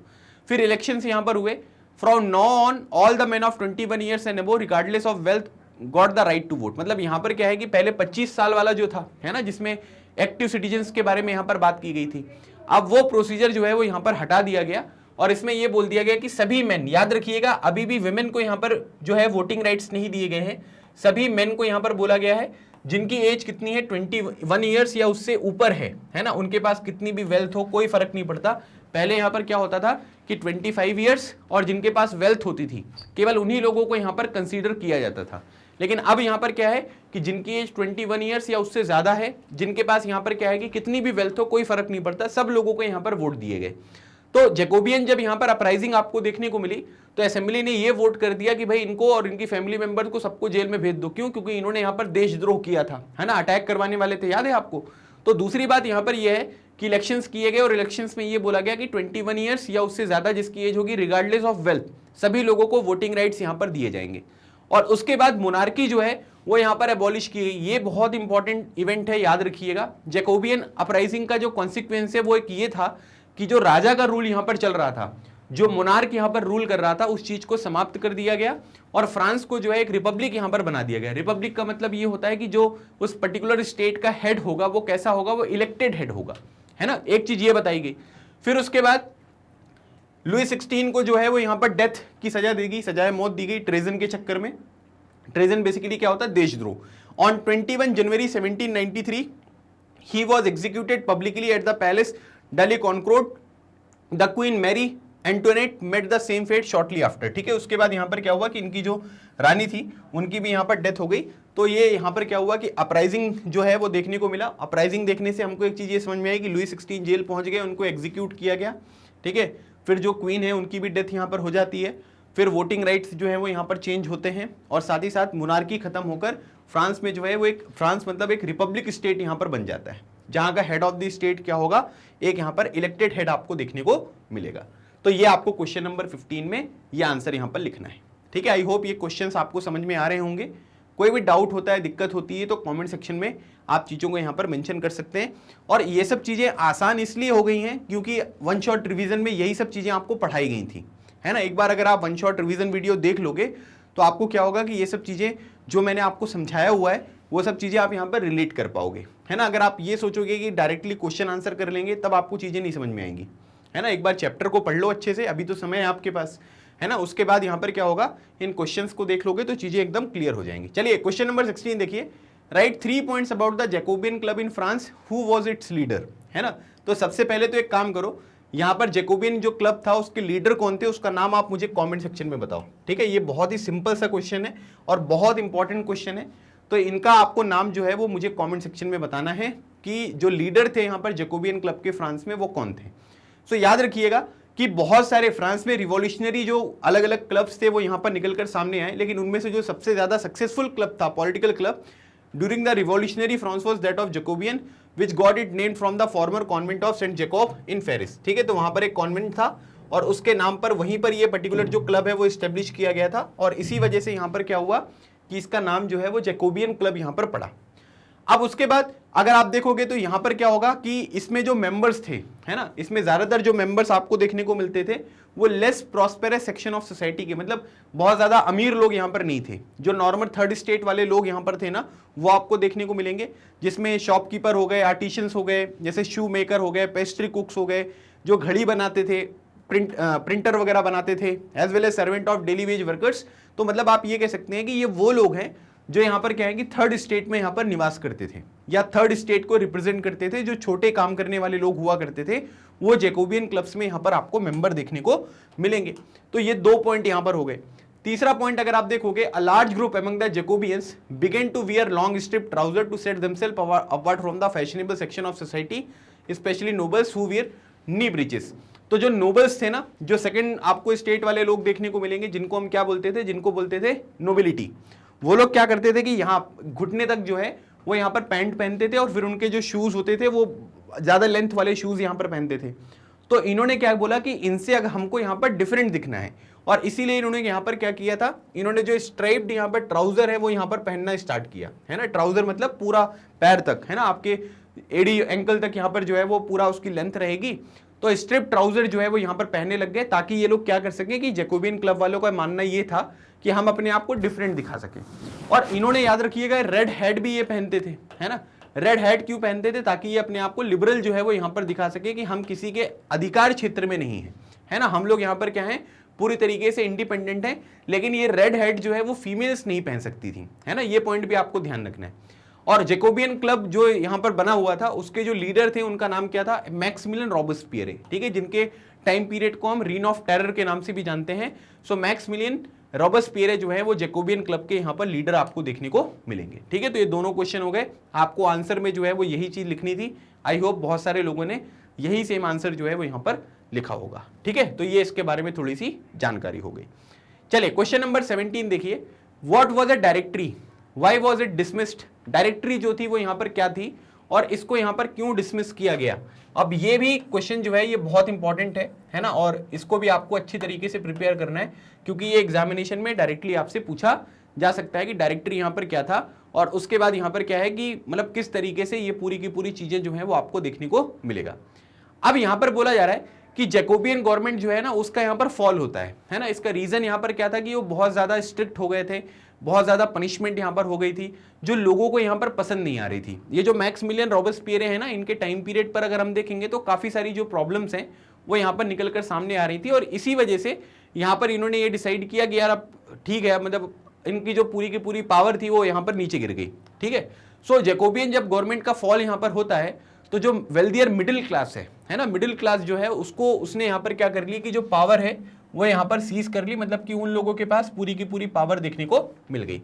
[SPEAKER 2] फिर इलेक्शन यहाँ पर हुए। From now on, all the men of 21 years and above, regardless of wealth, got the right to vote। मतलब यहाँ पर क्या है कि पहले 25 साल वाला जो था, है ना, जिसमें एक्टिव सिटीजन्स के बारे में यहाँ पर बात की गई थी, अब वो प्रोसीजर जो है वो यहाँ पर हटा दिया गया और इसमें ये बोल दिया गया कि सभी मेन, याद रखिएगा अभी भी विमेन को यहाँ पर जो है वोटिंग राइट्स नहीं दिए गए हैं। सभी मेन को यहाँ पर बोला गया है जिनकी एज कितनी है, 21 ईयर्स या उससे ऊपर है ना, उनके पास कितनी भी वेल्थ हो कोई फर्क नहीं पड़ता। पहले यहाँ पर क्या होता था कि 25 ईयर्स और जिनके पास वेल्थ होती थी केवल उन्हीं लोगों को यहाँ पर कंसीडर किया जाता था। लेकिन अब यहाँ पर क्या है कि जिनकी एज 21 ईयर्स या उससे ज्यादा है, जिनके पास यहाँ पर क्या है कि कितनी भी वेल्थ हो कोई फर्क नहीं पड़ता, सब लोगों को यहाँ पर वोट दिए गए। तो जैकोबियन जब यहाँ पर अपराइजिंग आपको देखने को मिली तो असेंबली ने ये वोट कर दिया कि भाई इनको और इनकी फैमिली मेंबर्स को सबको जेल में भेज दो। क्यों? क्योंकि इन्होंने यहाँ पर देशद्रोह किया था, है ना, अटैक करवाने वाले थे, याद है आपको। तो दूसरी बात यहाँ पर यह है कि इलेक्शंस किए गए और इलेक्शंस में ये बोला गया कि 21 ईयर्स या उससे ज्यादा जिसकी एज होगी, रिगार्डलेस ऑफ वेल्थ, सभी लोगों को वोटिंग राइट्स यहाँ पर दिए जाएंगे। और उसके बाद मोनार्की जो है वो यहाँ पर एबॉलिश की गई। ये बहुत इंपॉर्टेंट इवेंट है, याद रखिएगा। जैकोबियन अपराइजिंग का जो कॉन्सिक्वेंस है वो एक ये था कि जो राजा का रूल यहाँ पर चल रहा था, जो मोनार्क यहाँ पर रूल कर रहा था, उस चीज को समाप्त कर दिया गया और फ्रांस को जो है एक रिपब्लिक यहाँ पर बना दिया गया। रिपब्लिक का मतलब ये होता है कि जो उस पर्टिकुलर स्टेट का हेड होगा वो कैसा होगा, वो इलेक्टेड हेड होगा, है ना, एक चीज ये बताई गई। फिर उसके बाद लुई 16 को जो है वो यहाँ पर डेथ की सजा देगी, सजाए मौत दी गई ट्रेजन के चक्कर में। ट्रेजन बेसिकली क्या होता है, देशद्रोह। On 21 January 1793 he was executed publicly at the palace de la Concorde. The queen Marie Antoinette met the same fate shortly after. ठीक है, उसके बाद यहाँ पर क्या हुआ कि इनकी जो रानी थी उनकी भी यहाँ पर डेथ हो गई। तो ये यहाँ पर क्या हुआ कि अपराइजिंग जो है वो देखने को मिला। अपराइजिंग देखने से हमको एक चीज ये समझ में आई कि लुई 16 जेल पहुंच गए, उनको एग्जीक्यूट किया गया। ठीक है, फिर जो क्वीन है उनकी भी डेथ यहाँ पर हो जाती है। फिर वोटिंग राइट्स जो है वो यहाँ पर चेंज होते हैं और साथ ही साथ मोनार्की खत्म होकर फ्रांस में जो है वो एक, फ्रांस मतलब एक रिपब्लिक स्टेट यहाँ पर बन जाता है, जहाँ का हेड ऑफ द स्टेट क्या होगा, एक यहाँ पर इलेक्टेड हेड आपको देखने को मिलेगा। तो ये आपको क्वेश्चन नंबर 15 में ये आंसर यहाँ पर लिखना है। ठीक है, आई होप ये क्वेश्चंस आपको समझ में आ रहे होंगे। कोई भी डाउट होता है, दिक्कत होती है तो कमेंट सेक्शन में आप चीज़ों को यहाँ पर मेंशन कर सकते हैं। और ये सब चीज़ें आसान इसलिए हो गई हैं क्योंकि वन शॉट रिवीजन में यही सब चीज़ें आपको पढ़ाई गई थी, है ना। एक बार अगर आप वन शॉट रिवीजन वीडियो देख लोगे तो आपको क्या होगा कि ये सब चीज़ें जो मैंने आपको समझाया हुआ है वो सब चीज़ें आप यहाँ पर रिलेट कर पाओगे, है ना। अगर आप ये सोचोगे कि डायरेक्टली क्वेश्चन आंसर कर लेंगे तब आपको चीज़ें नहीं समझ में आएंगी, है ना। एक बार चैप्टर को पढ़ लो अच्छे से, अभी तो समय है आपके पास। है ना। उसके बाद यहाँ पर क्या होगा, इन क्वेश्चंस को देख लोगे तो चीजें एकदम क्लियर हो जाएंगी। चलिए क्वेश्चन नंबर 16 देखिए, write 3 points about the Jacobin club in France, who was its leader, है ना। तो सबसे पहले तो एक काम करो, यहाँ पर जैकोबियन जो क्लब था उसके लीडर कौन थे, उसका नाम आप मुझे कमेंट सेक्शन में बताओ, ठीक है। ये बहुत ही सिंपल सा क्वेश्चन है और बहुत इंपॉर्टेंट क्वेश्चन है, तो इनका आपको नाम जो है वो मुझे कमेंट सेक्शन में बताना है कि जो लीडर थे यहाँ पर जैकोबियन क्लब के फ्रांस में वो कौन थे। सो याद रखिएगा कि बहुत सारे फ्रांस में रिवॉल्यूशनरी जो अलग अलग क्लब्स थे वो यहाँ पर निकलकर सामने आए, लेकिन उनमें से जो सबसे ज्यादा सक्सेसफुल क्लब था, political club during the revolutionary France was that of Jacobin which got it named from the former convent of Saint Jacob in Paris, ठीक है। तो वहां पर एक कॉन्वेंट था और उसके नाम पर वहीं पर ये पर्टिकुलर जो क्लब है वो स्टेब्लिश किया गया था, और इसी वजह से यहाँ पर क्या हुआ कि इसका नाम जो है वो जैकोबियन क्लब यहाँ पर पड़ा। अब उसके बाद अगर आप देखोगे तो यहाँ पर क्या होगा कि इसमें जो मेंबर्स थे, है ना, इसमें ज्यादातर जो मेंबर्स आपको देखने को मिलते थे वो less prosperous section of society के, मतलब बहुत ज्यादा अमीर लोग यहाँ पर नहीं थे। जो नॉर्मल थर्ड स्टेट वाले लोग यहाँ पर थे ना, वो आपको देखने को मिलेंगे, जिसमें शॉपकीपर हो गए, आर्टिशियंस हो गए, जैसे शू मेकर हो गए, पेस्ट्री कुक्स हो गए, जो घड़ी बनाते थे, प्रिंटर वगैरह बनाते थे, as well as servant of daily wage workers. तो मतलब आप ये कह सकते हैं कि ये वो लोग हैं जो यहाँ पर क्या है कि थर्ड स्टेट में यहाँ पर निवास करते थे या थर्ड स्टेट को रिप्रेजेंट करते थे। जो छोटे काम करने वाले लोग हुआ करते थे वो जैकोबियन क्लब्स में यहाँ पर आपको मेंबर देखने को मिलेंगे। तो ये 2 पॉइंट यहाँ पर हो गए। तीसरा पॉइंट अगर आप देखोगे, a large group among the Jacobins began to wear long strip trouser to set themself apart from the fashionable section of society, specially nobles who wear knee breeches. तो जो नोबल्स थे ना, जो सेकंड आपको state वाले लोग देखने को मिलेंगे, जिनको हम क्या बोलते थे, जिनको बोलते थे नोबिलिटी, वो लोग क्या करते थे कि यहाँ घुटने तक जो है वो यहाँ पर पैंट पहनते थे और फिर उनके जो शूज होते थे वो ज्यादा लेंथ वाले शूज यहाँ पर पहनते थे। तो इन्होंने क्या बोला कि इनसे अगर हमको यहाँ पर डिफरेंट दिखना है, और इसीलिए इन्होंने यहाँ पर क्या किया था, इन्होंने जो स्ट्राइप्ड यहाँ पर ट्राउजर है वो यहाँ पर पहनना स्टार्ट किया, है ना। ट्राउजर मतलब पूरा पैर तक, है ना, आपके एडी एंकल तक यहाँ पर जो है वो पूरा उसकी लेंथ रहेगी। तो स्ट्रिप ट्राउजर जो है वो यहाँ पर पहनने लग गए, ताकि ये लोग क्या कर सकें कि जैकोबियन क्लब वालों का मानना ये था कि हम अपने आप को डिफरेंट दिखा सकें। और इन्होंने याद रखिएगा रेड हैट भी ये पहनते थे, है ना। रेड हैट क्यों पहनते थे, ताकि ये अपने आप को लिबरल जो है वो यहाँ पर दिखा सके कि हम किसी के अधिकार क्षेत्र में नहीं है, है ना। हम लोग यहाँ पर क्या है, पूरी तरीके से इंडिपेंडेंट है। लेकिन ये रेड हैट जो है वो फीमेल्स नहीं पहन सकती थी, है ना। ये पॉइंट भी आपको ध्यान रखना है। और जैकोबियन क्लब जो यहाँ पर बना हुआ था उसके जो लीडर थे उनका नाम क्या था, मैक्सिमिलियन रॉबेस्पियर, ठीक है, जिनके टाइम पीरियड को हम रीन ऑफ टेरर के नाम से भी जानते हैं। सो मैक्सिमिलियन रॉबेस्पियर जो है वो जैकोबियन क्लब के यहाँ पर लीडर आपको देखने को मिलेंगे, ठीक है। तो ये दोनों क्वेश्चन हो गए। आपको आंसर में जो है वो यही चीज लिखनी थी। आई होप बहुत सारे लोगों ने यही सेम आंसर जो है वो यहाँ पर लिखा होगा, ठीक है। तो ये इसके बारे में थोड़ी सी जानकारी हो गई। चलिए क्वेश्चन नंबर 17 देखिए, what was a directory, why was it dismissed. Directory जो थी वो यहाँ पर क्या थी और इसको यहाँ पर क्यों डिसमिस किया गया। अब ये भी क्वेश्चन जो है ये बहुत इंपॉर्टेंट है ना, और इसको भी आपको अच्छी तरीके से प्रिपेयर करना है, क्योंकि ये एग्जामिनेशन में डायरेक्टली आपसे पूछा जा सकता है कि डायरेक्टरी यहाँ पर क्या था, और उसके बाद यहाँ पर क्या है कि मतलब किस तरीके से ये पूरी की पूरी चीजें जो है वो आपको देखने को मिलेगा। अब यहाँ पर बोला जा रहा है कि जैकोबियन गवर्नमेंट जो है ना उसका यहाँ पर फॉल होता है ना। इसका रीजन यहाँ पर क्या था कि वो बहुत ज्यादा स्ट्रिक्ट हो गए थे, बहुत ज्यादा पनिशमेंट यहाँ पर हो गई थी, जो लोगों को यहाँ पर पसंद नहीं आ रही थी। ये जो मैक्सिमिलियन रॉबेस्पियर है ना, इनके टाइम पीरियड पर अगर हम देखेंगे तो काफी सारी जो प्रॉब्लम्स हैं वो यहाँ पर निकल कर सामने आ रही थी, और इसी वजह से यहाँ पर इन्होंने ये डिसाइड किया कि यार अब ठीक है, मतलब इनकी जो पूरी की पूरी पावर थी वो यहाँ पर नीचे गिर गई, ठीक है। सो जैकोबियन जब गवर्नमेंट का फॉल यहाँ पर होता है तो जो वेल्दियर मिडिल क्लास है ना, मिडिल क्लास जो है उसको उसने यहाँ पर क्या कर ली कि जो पावर है वो यहाँ पर सीज कर ली, मतलब कि उन लोगों के पास पूरी की पूरी पावर देखने को मिल गई।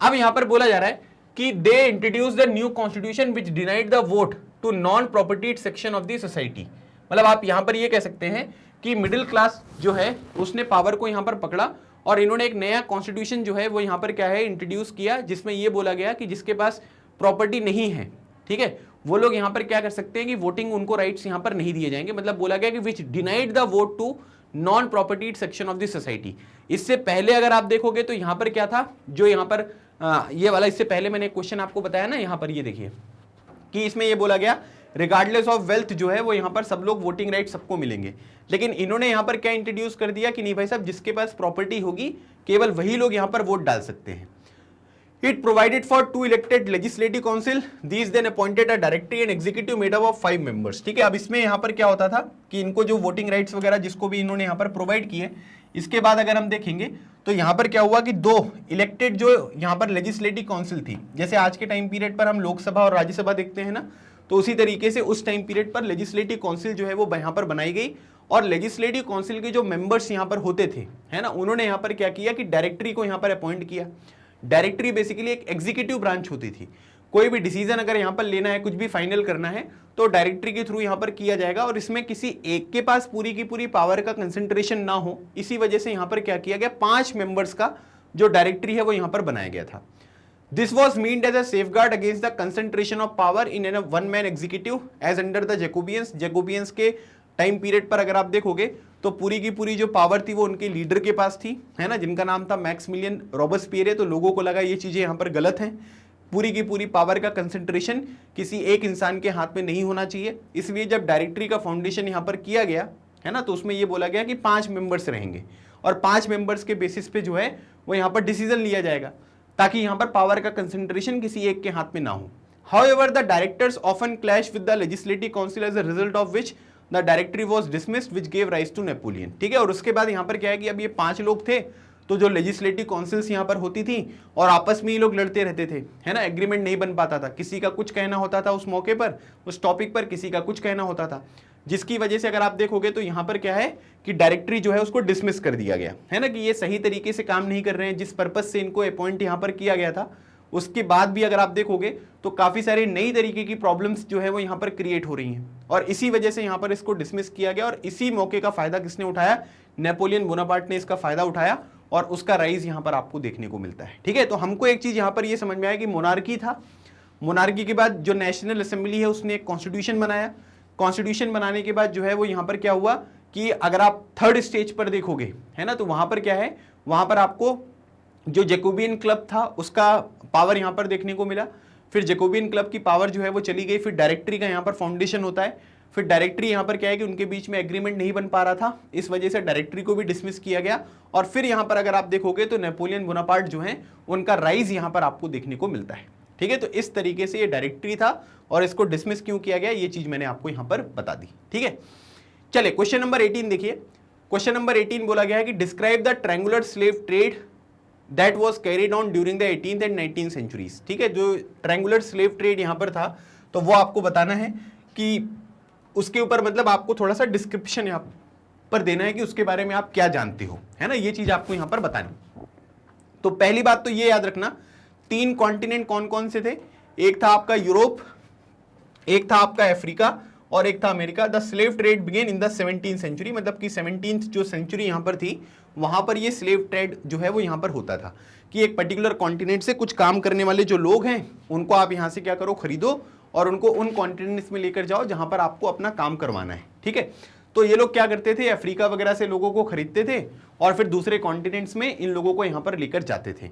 [SPEAKER 2] अब यहाँ पर बोला जा रहा है कि they introduce the new constitution which denied the vote to non propertied section of the society. मतलब आप यहाँ पर ये कह सकते हैं कि मिडिल क्लास जो है उसने पावर को यहाँ पर पकड़ा और इन्होंने एक नया कॉन्स्टिट्यूशन जो है वो यहाँ पर क्या है इंट्रोड्यूस किया, जिसमें ये बोला गया कि जिसके पास प्रॉपर्टी नहीं है, ठीक है, वो लोग यहाँ पर क्या कर सकते हैं कि वोटिंग उनको राइट्स यहाँ पर नहीं दिए जाएंगे। मतलब बोला गया कि which denied the vote to non propertied section of the society. इससे पहले अगर आप देखोगे तो यहाँ पर क्या था, जो यहाँ पर ये वाला, इससे पहले मैंने क्वेश्चन आपको बताया ना, यहाँ पर ये देखिए कि इसमें ये बोला गया रिगार्डलेस ऑफ वेल्थ जो है वो यहाँ पर सब लोग वोटिंग राइट सबको मिलेंगे। लेकिन इन्होंने यहाँ पर क्या इंट्रोड्यूस कर दिया कि नहीं भाई साहब, जिसके पास प्रॉपर्टी होगी केवल वही लोग यहाँ पर वोट डाल सकते हैं। It provided for 2 elected legislative council. These then appointed a directory and executive made up of 5 members. ठीक है, अब इसमें यहाँ पर क्या होता था कि इनको जो वोटिंग राइट्स वगैरह जिसको भी इन्होंने यहाँ पर प्रोवाइड किए,
[SPEAKER 1] इसके बाद अगर हम देखेंगे तो यहाँ पर क्या हुआ कि दो इलेक्टेड जो यहाँ पर लेजिस्लेटिव काउंसिल थी, जैसे आज के टाइम पीरियड पर हम लोकसभा और राज्यसभा देखते हैं ना, तो उसी तरीके से उस टाइम पीरियड पर लेजिस्लेटिव काउंसिल जो है वो यहाँ पर बनाई गई। और लेजिस्लेटिव काउंसिल के जो मेंबर्स यहाँ पर होते थे, है ना, उन्होंने यहाँ पर क्या किया कि डायरेक्टरी को यहाँ पर अपॉइंट किया। डायरेक्टरी बेसिकली एक एग्जीक्यूटिव ब्रांच होती थी। कोई भी डिसीजन अगर यहाँ पर लेना है, कुछ भी फाइनल करना है, तो डायरेक्टरी के थ्रू यहाँ पर किया जाएगा और इसमें किसी एक के पास पूरी की पूरी पावर का कंसंट्रेशन ना हो, इसी वजह से यहाँ पर क्या किया गया, 5 मेंबर्स का जो डायरेक्टरी है वो यहाँ पर बनाया गया था। This was meant as a safeguard against the concentration of power in an one man executive as under the Jacobins. Jacobins के टाइम पीरियड पर अगर आप देखोगे तो पूरी की पूरी जो पावर थी वो उनके लीडर के पास थी, है ना, जिनका नाम था मैक्सिमिलियन रॉबस्पियर। तो लोगों को लगा ये चीजें यहाँ पर गलत हैं, पूरी की पूरी पावर का कंसंट्रेशन किसी एक इंसान के हाथ में नहीं होना चाहिए। इसलिए जब डायरेक्टरी का फाउंडेशन यहाँ पर किया गया, है ना, तो उसमें ये बोला गया कि 5 मेंबर्स रहेंगे और 5 मेंबर्स के बेसिस पे जो है वो यहाँ पर डिसीजन लिया जाएगा, ताकि यहाँ पर पावर का कंसंट्रेशन किसी एक के हाथ में ना हो। However, the directors often clash with the legislative council as a result of which the directory was dismissed, which gave rise to Napoleon। ठीक है, और उसके बाद यहाँ पर क्या है कि अब ये 5 लोग थे, तो जो लेजिस्लेटिव काउंसिल्स यहाँ पर होती थी और आपस में ही लोग लड़ते रहते थे, है ना, एग्रीमेंट नहीं बन पाता था, किसी का कुछ कहना होता था उस मौके पर, उस टॉपिक पर किसी का कुछ कहना होता था, जिसकी वजह से अगर आप देखोगे तो यहाँ पर क्या है कि डायरेक्टरी जो है उसको डिसमिस कर दिया गया, है ना, कि ये सही तरीके से काम नहीं कर रहे हैं, जिस पर्पज से इनको अपॉइंट यहाँ पर किया गया था। उसके बाद भी अगर आप देखोगे तो काफी सारी नई तरीके की प्रॉब्लम्स जो है वो यहाँ पर क्रिएट हो रही हैं और इसी वजह से यहाँ पर इसको डिसमिस किया गया। और इसी मौके का फायदा किसने उठाया, नेपोलियन बोनापार्ट ने इसका फायदा उठाया और उसका राइज यहाँ पर आपको देखने को मिलता है। ठीक है, तो हमको एक चीज यहाँ पर ये समझ में आया कि मोनार्की था, मोनार्की के बाद जो नेशनल असेंबली है उसने एक कॉन्स्टिट्यूशन बनाया। कॉन्स्टिट्यूशन बनाने के बाद जो है वो यहाँ पर क्या हुआ कि अगर आप थर्ड स्टेज पर देखोगे, है ना, तो वहां पर क्या है, वहां पर आपको जो जैकोबियन क्लब था उसका पावर यहाँ पर देखने को मिला। फिर जैकोबियन क्लब की पावर जो है वो चली गई। फिर डायरेक्टरी का यहाँ पर फाउंडेशन होता है। फिर डायरेक्टरी यहाँ पर क्या है कि उनके बीच में एग्रीमेंट नहीं बन पा रहा था, इस वजह से डायरेक्टरी को भी डिसमिस किया गया। और फिर यहाँ पर अगर आप देखोगे तो नेपोलियन बोनापार्ट जो है उनका राइज यहाँ पर आपको देखने को मिलता है। ठीक है, तो इस तरीके से ये डायरेक्टरी था और इसको डिसमिस क्यों किया गया ये चीज मैंने आपको यहाँ पर बता दी। ठीक है, चले क्वेश्चन नंबर 18 देखिए। क्वेश्चन नंबर 18 बोला गया है कि describe the triangular slave trade that was carried on during the 18th and 19th centuries. ठीक है, जो ट्रायंगुलर स्लेव ट्रेड यहाँ पर था तो वो आपको बताना है कि उसके ऊपर मतलब आपको थोड़ा सा डिस्क्रिप्शन यहाँ पर देना है कि उसके बारे में आप क्या जानते हो, है ना, ये चीज आपको यहाँ पर बतानी। तो पहली बात तो ये याद रखना, 3 कॉन्टिनेंट कौन कौन से थे, एक था आपका यूरोप, एक था आपका अफ्रीका और एक था America. The slave trade began in the 17th century, मतलब कि 17th जो सेंचुरी यहाँ पर थी वहां पर ये स्लेव ट्रेड जो है वो यहाँ पर होता था कि एक पर्टिकुलर कॉन्टिनेंट से कुछ काम करने वाले जो लोग हैं उनको आप यहाँ से क्या करो, खरीदो और उनको उन कॉन्टिनेंट्स में लेकर जाओ जहां पर आपको अपना काम करवाना है। ठीक है, तो ये लोग क्या करते थे, अफ्रीका वगैरह से लोगों को खरीदते थे और फिर दूसरे कॉन्टिनेंट्स में इन लोगों को यहाँ पर लेकर जाते थे।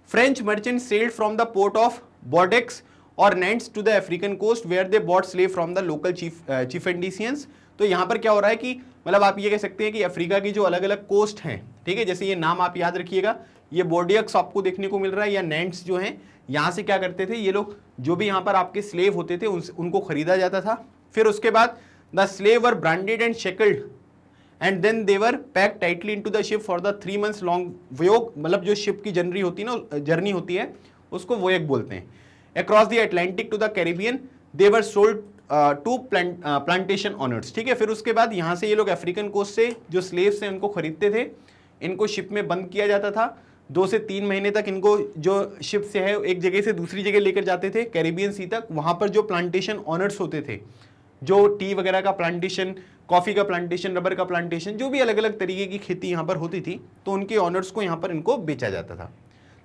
[SPEAKER 1] French merchant sailed from the port of Bordeaux और Nantes to the African coast where they bought slave from the local chieftains. तो यहाँ पर क्या हो रहा है कि मतलब आप ये कह सकते हैं कि अफ्रीका की जो अलग अलग कोस्ट हैं, ठीक है, जैसे ये नाम आप याद रखिएगा, ये बॉर्डियक्स आपको देखने को मिल रहा है या नेंट्स जो हैं, यहाँ से क्या करते थे ये लोग, जो भी यहाँ पर आपके स्लेव होते थे उनको खरीदा जाता था। फिर उसके बाद the slave were branded and shackled and then they were pack tightly into the ship for the 3 months long voyage, मतलब जो शिप की जर्नी होती है उसको वोयग बोलते हैं। Across the Atlantic to the Caribbean they were sold to plantation owners. ठीक है, फिर उसके बाद यहाँ से ये लोग अफ्रीकन कोस्ट से जो स्लेव्स हैं उनको खरीदते थे, इनको शिप में बंद किया जाता था, 2 से 3 महीने तक इनको जो शिप से है एक जगह से दूसरी जगह लेकर जाते थे कैरिबियन सी तक। वहाँ पर जो प्लांटेशन ऑनर्स होते थे, जो टी वगैरह का प्लांटेशन, कॉफ़ी का प्लांटेशन, रबर का प्लांटेशन, जो भी अलग अलग तरीके की खेती यहाँ पर होती थी, तो उनके ऑनर्स को यहाँ पर इनको बेचा जाता था।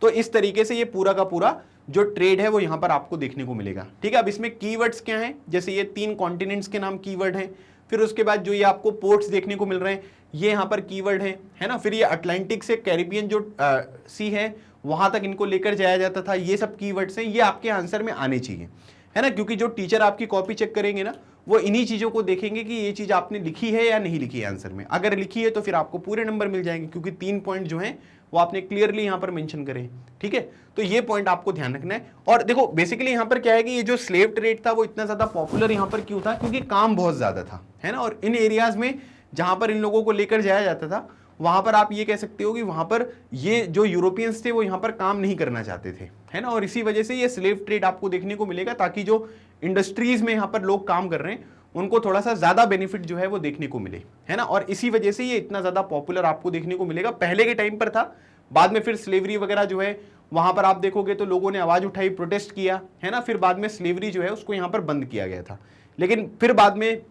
[SPEAKER 1] तो इस तरीके से ये पूरा का पूरा जो ट्रेड है वो यहाँ पर आपको देखने को मिलेगा। ठीक है, अब इसमें कीवर्ड्स क्या हैं, जैसे ये 3 कॉन्टिनेंट्स के नाम कीवर्ड हैं। फिर उसके बाद जो ये आपको पोर्ट्स देखने को मिल रहे हैं ये यहाँ पर कीवर्ड है ना। फिर ये अटलांटिक से कैरिबियन जो सी है वहां तक इनको लेकर जाया जाता था, ये सब कीवर्ड्स हैं, ये आपके आंसर में आने चाहिए, है ना, क्योंकि जो टीचर आपकी कॉपी चेक करेंगे ना वो इन्हीं चीज़ों को देखेंगे कि ये चीज़ आपने लिखी है या नहीं लिखी है आंसर में। अगर लिखी है तो फिर आपको पूरे नंबर मिल जाएंगे, क्योंकि 3 पॉइंट जो हैं वो आपने क्लियरली यहाँ पर मेंशन करे। ठीक है, तो ये पॉइंट आपको ध्यान रखना है। और देखो बेसिकली यहाँ पर क्या है कि ये जो स्लेव ट्रेड था वो इतना ज़्यादा पॉपुलर यहाँ पर क्यों था, क्योंकि काम बहुत ज़्यादा था, है ना, और इन एरियाज़ में जहाँ पर इन लोगों को लेकर जाया जाता था
[SPEAKER 2] वहां पर आप ये कह सकते हो कि वहां पर ये जो यूरोपियंस थे वो यहाँ पर काम नहीं करना चाहते थे, है ना, और इसी वजह से ये स्लेव ट्रेड आपको देखने को मिलेगा, ताकि जो इंडस्ट्रीज में यहाँ पर लोग काम कर रहे हैं उनको थोड़ा सा ज्यादा बेनिफिट जो है वो देखने को मिले, है ना, और इसी वजह से ये इतना ज्यादा पॉपुलर आपको देखने को मिलेगा। पहले के टाइम पर था, बाद में फिर स्लेवरी वगैरह जो है वहां पर आप देखोगे तो लोगों ने आवाज उठाई, प्रोटेस्ट किया, है ना, फिर बाद में स्लेवरी जो है उसको यहाँ पर बंद किया गया था। लेकिन फिर बाद में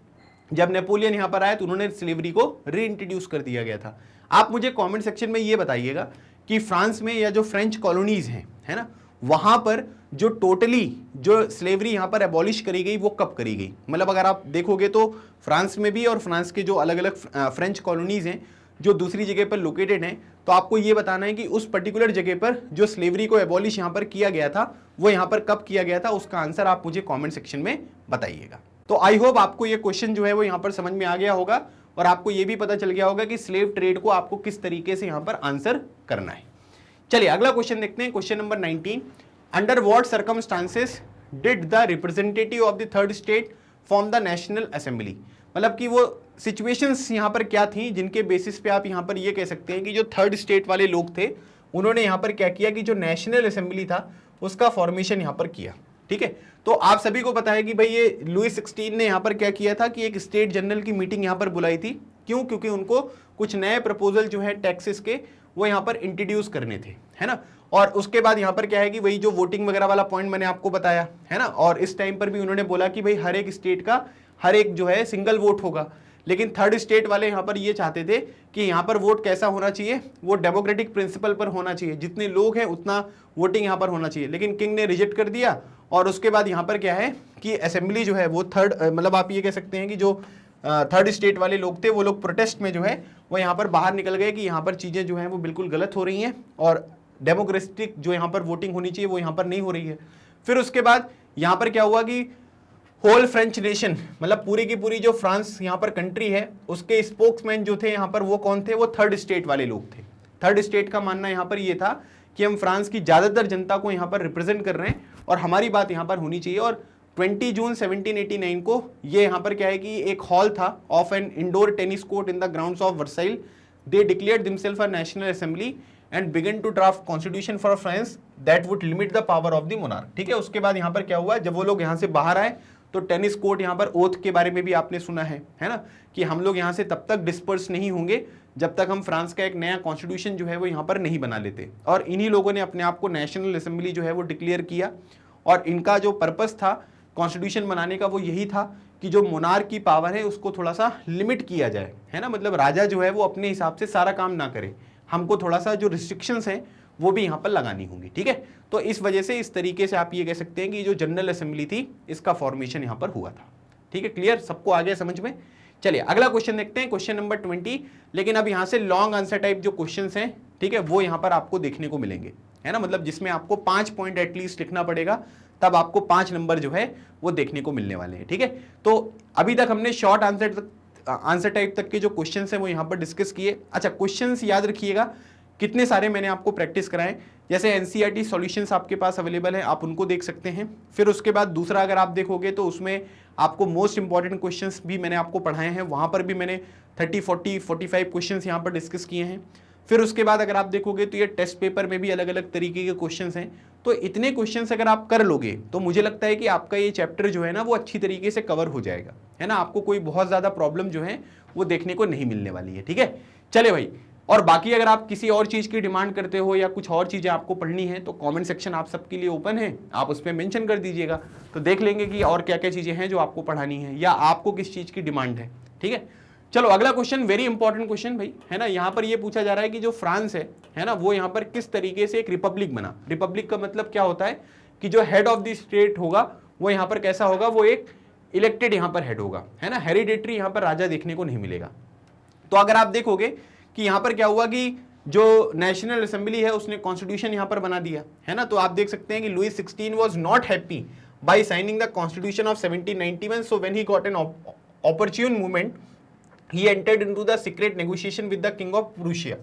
[SPEAKER 2] जब नेपोलियन यहाँ पर आया तो उन्होंने स्लेवरी को रीइंट्रोड्यूस कर दिया गया था। आप मुझे कमेंट सेक्शन में ये बताइएगा कि फ्रांस में या जो फ्रेंच कॉलोनीज हैं, है ना, वहां पर जो टोटली जो स्लेवरी यहाँ पर एबॉलिश करी गई वो कब करी गई। मतलब अगर आप देखोगे तो फ्रांस में भी और फ्रांस के जो अलग अलग फ्रेंच कॉलोनीज हैं जो दूसरी जगह पर लोकेटेड हैं, तो आपको ये बताना है कि उस पर्टिकुलर जगह पर जो स्लेवरी को एबॉलिश यहाँ पर किया गया था वो यहाँ पर कब किया गया था, उसका आंसर आप मुझे कॉमेंट सेक्शन में बताइएगा। तो आई होप आपको ये क्वेश्चन जो है वो यहाँ पर समझ में आ गया होगा और आपको ये भी पता चल गया होगा कि स्लेव ट्रेड को आपको किस तरीके से यहाँ पर आंसर करना है। चलिए अगला क्वेश्चन देखते हैं, question number 19। Under what circumstances did the representative of the third state form the national assembly. मतलब कि वो सिचुएशंस यहाँ पर क्या थी जिनके बेसिस पे आप यहाँ पर ये कह सकते हैं कि जो थर्ड स्टेट वाले लोग थे उन्होंने यहाँ पर क्या किया कि जो नेशनल असेंबली था उसका फॉर्मेशन यहाँ पर किया। ठीक है, तो आप सभी को पता है कि भाई ये लुई 16 ने यहाँ पर क्या किया था कि एक स्टेट जनरल की मीटिंग यहाँ पर बुलाई थी। क्यों? क्योंकि उनको कुछ नए प्रपोजल जो है टैक्सेस के वो यहाँ पर इंट्रोड्यूस करने थे, है ना। और उसके बाद यहाँ पर क्या है कि वही जो वोटिंग वगैरह वाला पॉइंट मैंने आपको बताया, है ना, और इस टाइम पर भी उन्होंने बोला कि भाई हर एक स्टेट का हर एक जो है सिंगल वोट होगा। लेकिन थर्ड स्टेट वाले यहाँ पर ये चाहते थे कि यहाँ पर वोट कैसा होना चाहिए, वो डेमोक्रेटिक प्रिंसिपल पर होना चाहिए, जितने लोग हैं उतना वोटिंग यहाँ पर होना चाहिए। लेकिन किंग ने रिजेक्ट कर दिया और उसके बाद यहाँ पर क्या है कि असेंबली जो है वो थर्ड, मतलब आप ये कह सकते हैं कि जो थर्ड स्टेट वाले लोग थे वो लोग प्रोटेस्ट में जो है वो यहाँ पर बाहर निकल गए कि यहाँ पर चीज़ें जो हैं वो बिल्कुल गलत हो रही हैं और डेमोक्रेटिक जो यहाँ पर वोटिंग होनी चाहिए वो यहाँ पर नहीं हो रही है। फिर उसके बाद यहाँ पर क्या हुआ कि होल फ्रेंच नेशन, मतलब पूरी की पूरी जो फ्रांस यहाँ पर कंट्री है उसके स्पोक्समैन जो थे यहाँ पर वो कौन थे, वो थर्ड स्टेट वाले लोग थे। थर्ड स्टेट का मानना यहाँ पर ये था कि हम फ्रांस की ज़्यादातर जनता को यहाँ पर रिप्रेजेंट कर रहे हैं और हमारी बात यहाँ पर होनी चाहिए। और 20 जून 1789 को ये यहाँ पर क्या है कि एक हॉल था of an indoor tennis court in the grounds of Versailles. They declared themselves a national assembly and began to draft constitution for France that would limit the power of the monarch. ठीक है, उसके बाद यहाँ पर क्या हुआ, जब वो लोग यहाँ से बाहर आए तो टेनिस कोर्ट यहाँ पर ओथ के बारे में भी आपने सुना है ना, कि हम लोग यहाँ से तब तक डिस्पर्स नहीं होंगे जब तक हम फ्रांस का एक नया कॉन्स्टिट्यूशन जो है वो यहाँ पर नहीं बना लेते। और इन्हीं लोगों ने अपने आप को नेशनल असेंबली जो है वो डिक्लेयर किया और इनका जो पर्पस था कॉन्स्टिट्यूशन बनाने का वो यही था कि जो मोनार्क की पावर है उसको थोड़ा सा लिमिट किया जाए, है ना, मतलब राजा जो है वो अपने हिसाब से सारा काम ना करे, हमको थोड़ा सा जो रिस्ट्रिक्शंस हैं वो भी यहाँ पर लगानी होंगी। ठीक है, तो इस वजह से इस तरीके से आप ये कह सकते हैं कि जो जनरल असेंबली थी इसका फॉर्मेशन यहाँ पर हुआ था। ठीक है, क्लियर, सबको आ गया समझ में। चलिए अगला क्वेश्चन देखते हैं, क्वेश्चन नंबर 20। लेकिन अब यहाँ से लॉन्ग आंसर टाइप जो क्वेश्चंस हैं, ठीक है, वो यहाँ पर आपको देखने को मिलेंगे, है ना, मतलब जिसमें आपको 5 पॉइंट एटलीस्ट लिखना पड़ेगा, तब आपको 5 नंबर जो है वो देखने को मिलने वाले हैं। ठीक है, तो अभी तक हमने शॉर्ट आंसर टाइप तक के जो क्वेश्चंस हैं वो यहाँ पर डिस्कस किए। अच्छा, क्वेश्चंस याद रखिएगा कितने सारे मैंने आपको प्रैक्टिस कराए, जैसे एनसीईआरटी सॉल्यूशंस आपके पास अवेलेबल है, आप उनको देख सकते हैं। फिर उसके बाद दूसरा अगर आप देखोगे तो उसमें आपको मोस्ट इंपॉर्टेंट क्वेश्चंस भी मैंने आपको पढ़ाए हैं, वहाँ पर भी मैंने 30, 40, 45 क्वेश्चंस यहाँ पर डिस्कस किए हैं। फिर उसके बाद अगर आप देखोगे तो ये टेस्ट पेपर में भी अलग अलग तरीके के क्वेश्चंस हैं। तो इतने क्वेश्चंस अगर आप कर लोगे तो मुझे लगता है कि आपका ये चैप्टर जो है ना वो अच्छी तरीके से कवर हो जाएगा, है ना, आपको कोई बहुत ज़्यादा प्रॉब्लम जो है वो देखने को नहीं मिलने वाली है। ठीक है, चले भाई, और बाकी अगर आप किसी और चीज़ की डिमांड करते हो या कुछ और चीज़ें आपको पढ़नी है तो कमेंट सेक्शन आप सबके लिए ओपन है, आप उस पर मेंशन कर दीजिएगा, तो देख लेंगे कि और क्या क्या चीज़ें हैं जो आपको पढ़ानी है या आपको किस चीज़ की डिमांड है। ठीक है, चलो अगला क्वेश्चन, वेरी इंपॉर्टेंट क्वेश्चन भाई, है ना। यहाँ पर ये पूछा जा रहा है कि जो फ्रांस है ना, वो यहाँ पर किस तरीके से एक रिपब्लिक बना। रिपब्लिक का मतलब क्या होता है कि जो हेड ऑफ द स्टेट होगा वो यहाँ पर कैसा होगा, वो एक इलेक्टेड यहाँ पर हेड होगा, है ना, हेरिडेटरी यहाँ पर राजा देखने को नहीं मिलेगा। तो अगर आप देखोगे कि यहाँ पर क्या हुआ कि जो नेशनल असेंबली है उसने कॉन्स्टिट्यूशन यहाँ पर बना दिया, है ना, तो आप देख सकते हैं कि Louis 16 was not happy by signing the constitution of 1791, so when he got an opportune movement he entered into the secret negotiation with the king of Prussia.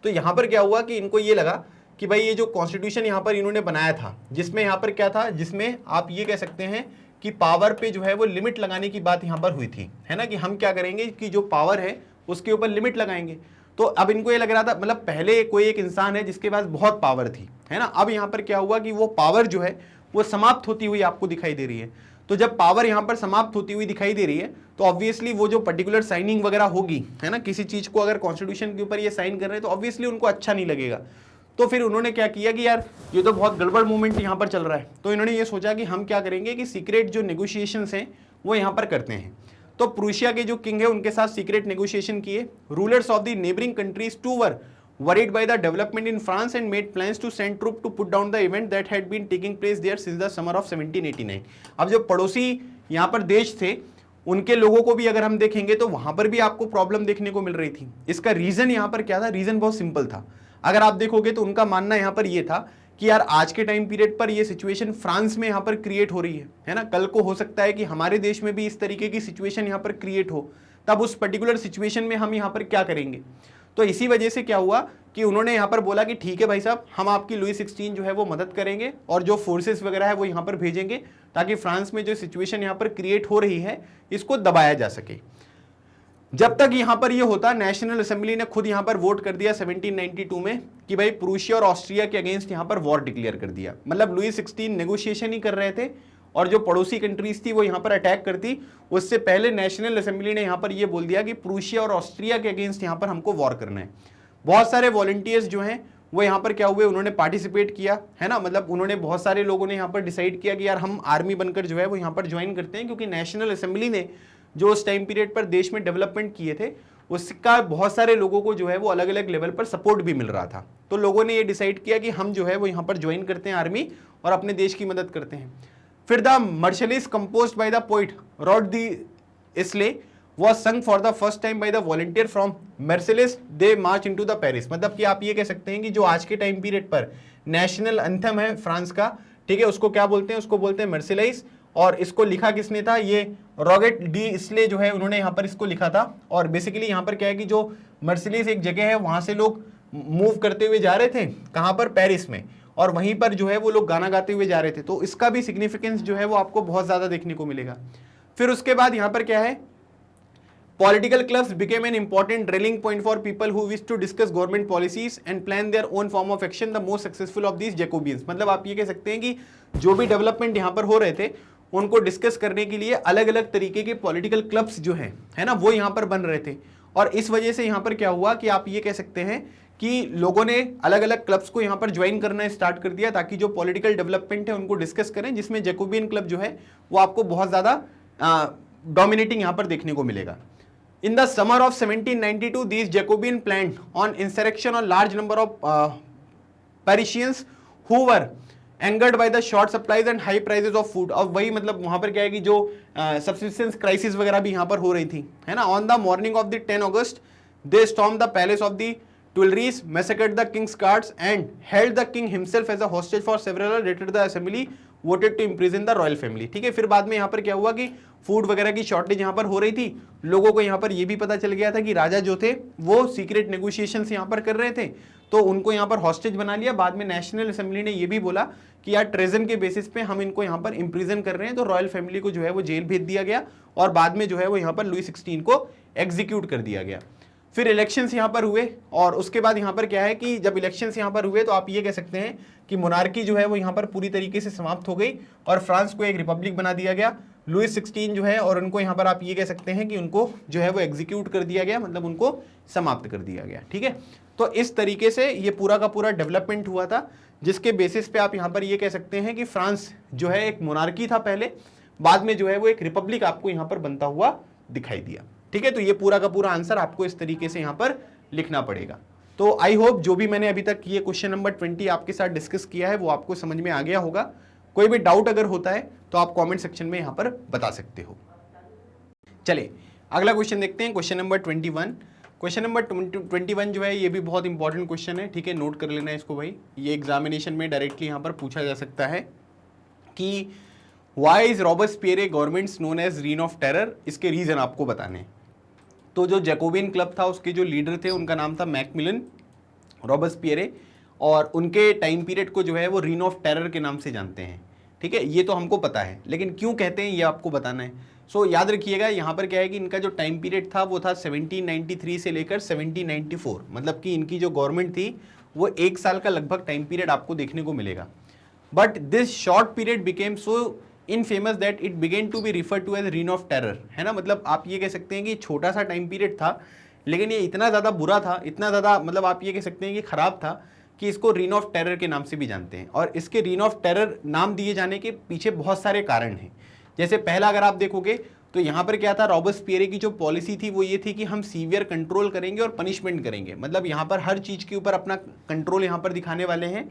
[SPEAKER 2] तो यहाँ पर क्या हुआ कि इनको ये लगा कि भाई ये जो कॉन्स्टिट्यूशन यहाँ पर इन्होंने बनाया था, जिसमें यहाँ पर क्या था, जिसमें आप ये कह सकते हैं कि पावर पे जो है वो लिमिट लगाने की बात यहाँ पर हुई थी, है ना, कि हम क्या करेंगे कि जो पावर है उसके ऊपर लिमिट लगाएंगे। तो अब इनको ये लग रहा था, मतलब पहले कोई एक इंसान है जिसके पास बहुत पावर थी, है ना, अब यहाँ पर क्या हुआ कि वो पावर जो है वो समाप्त होती हुई आपको दिखाई दे रही है। तो जब पावर यहाँ पर समाप्त होती हुई दिखाई दे रही है तो ऑब्वियसली वो जो पर्टिकुलर साइनिंग वगैरह होगी, है ना, किसी चीज को अगर कॉन्स्टिट्यूशन के ऊपर ये साइन कर रहे हैं तो ऑब्वियसली उनको अच्छा नहीं लगेगा। तो फिर उन्होंने क्या किया कि यार ये तो बहुत गड़बड़ मूवमेंट यहाँ पर चल रहा है, तो इन्होंने ये सोचा कि हम क्या करेंगे कि सीक्रेट जो नेगोशिएशंस हैं वो यहाँ पर करते हैं। तो प्रूशिया के जो किंग है उनके साथ सीक्रेट नेगोशिएशन किए। Rulers of the neighbouring countries too were worried by the development in France and made plans to send troops to put down the event that had been taking place there since the summer of 1789। अब जो पड़ोसी यहाँ पर देश थे उनके लोगों को भी अगर हम देखेंगे तो वहां पर भी आपको प्रॉब्लम देखने को मिल रही थी। इसका रीजन यहाँ पर क्या था? रीजन बहुत सिंपल था। अगर आप देखोगे तो उनका मानना यहाँ पर यह था कि यार आज के टाइम पीरियड पर यह सिचुएशन फ्रांस में यहाँ पर क्रिएट हो रही है ना, कल को हो सकता है कि हमारे देश में भी इस तरीके की सिचुएशन यहाँ पर क्रिएट हो, तब उस पर्टिकुलर सिचुएशन में हम यहाँ पर क्या करेंगे। तो इसी वजह से क्या हुआ कि उन्होंने यहाँ पर बोला कि ठीक है भाई साहब, हम आपकी लुई 16 जो है वो मदद करेंगे और जो फोर्सेस वगैरह है वो यहाँ पर भेजेंगे ताकि फ्रांस में जो सिचुएशन यहाँ पर क्रिएट हो रही है इसको दबाया जा सके। जब तक यहाँ पर ये होता, नेशनल असेंबली ने खुद यहाँ पर वोट कर दिया 1792 में कि भाई प्रूशिया और ऑस्ट्रिया के अगेंस्ट यहाँ पर वॉर डिक्लेयर कर दिया। मतलब लुई 16 नेगोशिएशन ही कर रहे थे और जो पड़ोसी कंट्रीज थी वो यहाँ पर अटैक करती, उससे पहले नेशनल असेंबली ने यहाँ पर ये बोल दिया कि प्रूशिया और ऑस्ट्रिया के अगेंस्ट यहाँ पर हमको वॉर करना है। बहुत सारे वॉलंटियर्स जो हैं वो यहाँ पर क्या हुए, उन्होंने पार्टिसिपेट किया, है ना, मतलब उन्होंने बहुत सारे लोगों ने यहाँ पर डिसाइड किया कि यार हम आर्मी बनकर जो है वो यहाँ पर ज्वाइन करते हैं, क्योंकि नेशनल असेंबली ने जो उस टाइम पीरियड पर देश में डेवलपमेंट किए थे उसका बहुत सारे लोगों को जो है वो अलग अलग लेवल पर सपोर्ट भी मिल रहा था। तो लोगों ने ये डिसाइड किया कि हम जो है वो यहाँ पर ज्वाइन करते हैं आर्मी और अपने देश की मदद करते हैं। फिर the Marseillaise composed by the poet Roget de Lisle was sung for the first time by the volunteer from Marseilles, they march into the Paris। मतलब कि आप ये कह सकते हैं कि जो आज के टाइम पीरियड पर नेशनल एंथम है फ्रांस का, ठीक है, उसको क्या बोलते हैं, उसको बोलते हैं मर्सिलाइज। और इसको लिखा किसने था? ये रॉगेट डी इसले जो है उन्होंने यहाँ पर इसको लिखा था। और बेसिकली यहाँ पर क्या है कि जो मर्सिलाइज एक जगह है वहां से लोग मूव करते हुए जा रहे थे, कहाँ पर? पेरिस में, और वहीं पर जो है वो लोग गाना गाते हुए जा रहे थे। तो इसका भी सिग्निफिकेंस जो है वो आपको बहुत ज्यादा देखने को मिलेगा। फिर उसके बाद यहाँ पर क्या है, Political clubs became an important rallying point for people who wish to discuss government policies and plan their own form of action. The most successful of these Jacobians। मतलब आप ये कह सकते हैं कि जो भी डेवलपमेंट यहाँ पर हो रहे थे उनको डिस्कस करने के लिए अलग अलग तरीके के पॉलिटिकल क्लब्स जो है ना, वो यहाँ पर बन रहे थे। और इस वजह से यहाँ पर क्या हुआ कि आप ये कह सकते हैं कि लोगों ने अलग अलग क्लब्स को यहाँ पर ज्वाइन करना स्टार्ट कर दिया ताकि जो पॉलिटिकल डेवलपमेंट है उनको डिस्कस करें, जिसमें जैकोबियन क्लब जो है वो आपको बहुत ज़्यादा डोमिनेटिंग यहाँ पर देखने को मिलेगा। In the summer of 1792, these Jacobian planned on insurrection on large number of Parisians who were angered by the short supplies and high prices of food। अब वही मतलब वहां पर क्या है कि जो subsistence crisis वगैरह भी यहाँ पर हो रही थी, है ना। On the morning of the 10 August, they stormed the palace of the Tuileries, massacred the king's guards and held the king himself as a hostage for several hours। Later the assembly voted to imprison the royal family। ठीक है, फिर बाद में यहाँ पर क्या हुआ कि फूड वगैरह की शॉर्टेज यहाँ पर हो रही थी, लोगों को यहाँ पर ये भी पता चल गया था कि राजा जो थे वो सीक्रेट नेगोशिएशंस यहाँ पर कर रहे थे, तो उनको यहाँ पर हॉस्टेज बना लिया। बाद में नेशनल असेंबली ने ये भी बोला कि यार ट्रेजन के बेसिस पे हम इनको यहाँ पर इम्प्रिजन कर रहे हैं, तो रॉयल फैमिली को जो है वो जेल भेज दिया गया और बाद में जो है वो यहाँ पर लुई 16 को एग्जीक्यूट कर दिया गया। फिर इलेक्शंस यहाँ पर हुए और उसके बाद यहाँ पर क्या है कि जब इलेक्शंस यहाँ पर हुए तो आप ये कह सकते हैं कि मोनार्की जो है वो यहाँ पर पूरी तरीके से समाप्त हो गई और फ्रांस को एक रिपब्लिक बना दिया गया। लुई 16 जो है और उनको यहाँ पर आप ये कह सकते हैं कि उनको जो है वो एग्जीक्यूट कर दिया गया, मतलब उनको समाप्त कर दिया गया। ठीक है, तो इस तरीके से ये पूरा का पूरा डेवलपमेंट हुआ था, जिसके बेसिस पे आप यहाँ पर ये कह सकते हैं कि फ्रांस जो है एक मोनार्की था पहले, बाद में जो है वो एक रिपब्लिक आपको यहाँ पर बनता हुआ दिखाई दिया। ठीक है, तो ये पूरा का पूरा आंसर आपको इस तरीके से यहाँ पर लिखना पड़ेगा। तो आई होप जो भी मैंने अभी तक ये क्वेश्चन नंबर 20 आपके साथ डिस्कस किया है वो आपको समझ में आ गया होगा। कोई भी डाउट अगर होता है तो आप कमेंट सेक्शन में यहाँ पर बता सकते हो। चलिए अगला क्वेश्चन देखते हैं, क्वेश्चन नंबर 21। क्वेश्चन नंबर 21 जो है ये भी बहुत इंपॉर्टेंट क्वेश्चन है। ठीक है, नोट कर लेना है इसको भाई, ये एग्जामिनेशन में डायरेक्टली यहाँ पर पूछा जा सकता है कि why is Robespierre governments known as reign of terror. इसके रीजन आपको बताने। तो जो जैकोबियन क्लब था उसके जो लीडर थे उनका नाम था मैकमिलन रॉबस्पियर, और उनके टाइम पीरियड को जो है वो रीन ऑफ टेरर के नाम से जानते हैं। ठीक है, ये तो हमको पता है, लेकिन क्यों कहते हैं ये आपको बताना है।
[SPEAKER 1] सो याद रखिएगा यहाँ पर क्या है कि इनका जो टाइम पीरियड था वो था 1793 से लेकर 1794, मतलब कि इनकी जो गवर्नमेंट थी वो 1 साल का लगभग टाइम पीरियड आपको देखने को मिलेगा। But this short period became so infamous that it began to be refer to as reign of terror, है ना। मतलब आप ये कह सकते हैं कि छोटा सा टाइम पीरियड था, लेकिन ये इतना ज़्यादा बुरा था, इतना ज़्यादा मतलब आप ये कह सकते हैं कि खराब था कि इसको रीन ऑफ टेरर के नाम से भी जानते हैं। और इसके रीन ऑफ टेरर नाम दिए जाने के पीछे बहुत सारे कारण हैं। जैसे पहला अगर आप देखोगे तो यहाँ पर क्या था, रॉबस्पियरे की जो पॉलिसी थी वो ये थी कि हम सीवियर कंट्रोल करेंगे और पनिशमेंट करेंगे, मतलब यहाँ पर हर चीज़ के ऊपर अपना कंट्रोल यहाँ पर दिखाने वाले हैं।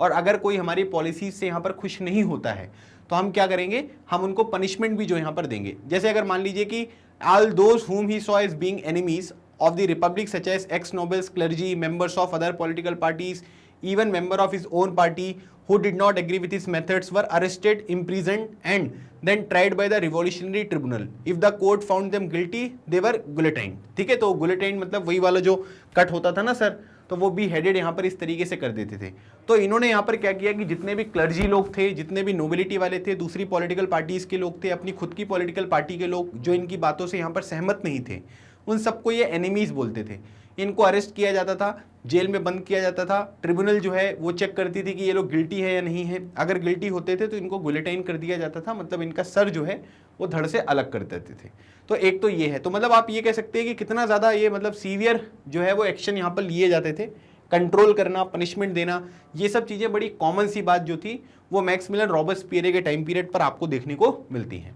[SPEAKER 1] और अगर कोई हमारी पॉलिसीज से यहाँ पर खुश नहीं होता है तो हम क्या करेंगे, हम उनको पनिशमेंट भी जो यहाँ पर देंगे। जैसे अगर मान लीजिए कि all those whom he saw as being enemies of the republic such as ex-nobles, clergy, members of other political parties, even member of his own party who did not agree with his methods were arrested, imprisoned and then tried by the revolutionary tribunal. If the court found them guilty, they were guillotined. ठीक है, तो guillotine मतलब वही वाला जो cut होता था ना सर, तो वो भी हेडेड यहाँ पर इस तरीके से कर देते थे। तो इन्होंने यहाँ पर क्या किया कि जितने भी क्लर्जी लोग थे, जितने भी नोबिलिटी वाले थे, दूसरी पॉलिटिकल पार्टीज के लोग थे, अपनी खुद की पॉलिटिकल पार्टी के लोग जो इनकी बातों से यहाँ पर सहमत नहीं थे, उन सबको ये एनिमीज बोलते थे। इनको अरेस्ट किया जाता था, जेल में बंद किया जाता था। ट्रिब्यूनल जो है वो चेक करती थी कि ये लोग गिल्टी है या नहीं है। अगर गिल्टी होते थे तो इनको गुलेटाइन कर दिया जाता था, मतलब इनका सर जो है वो धड़ से अलग कर देते थे। तो एक तो ये है, तो मतलब आप ये कह सकते हैं कि कितना ज़्यादा ये मतलब सीवियर जो है वो एक्शन यहाँ पर लिए जाते थे। कंट्रोल करना, पनिशमेंट देना, ये सब चीज़ें बड़ी कॉमन सी बात जो थी वो मैक्सिमिलियन रॉबस्पियरे के टाइम पीरियड पर आपको देखने को मिलती है।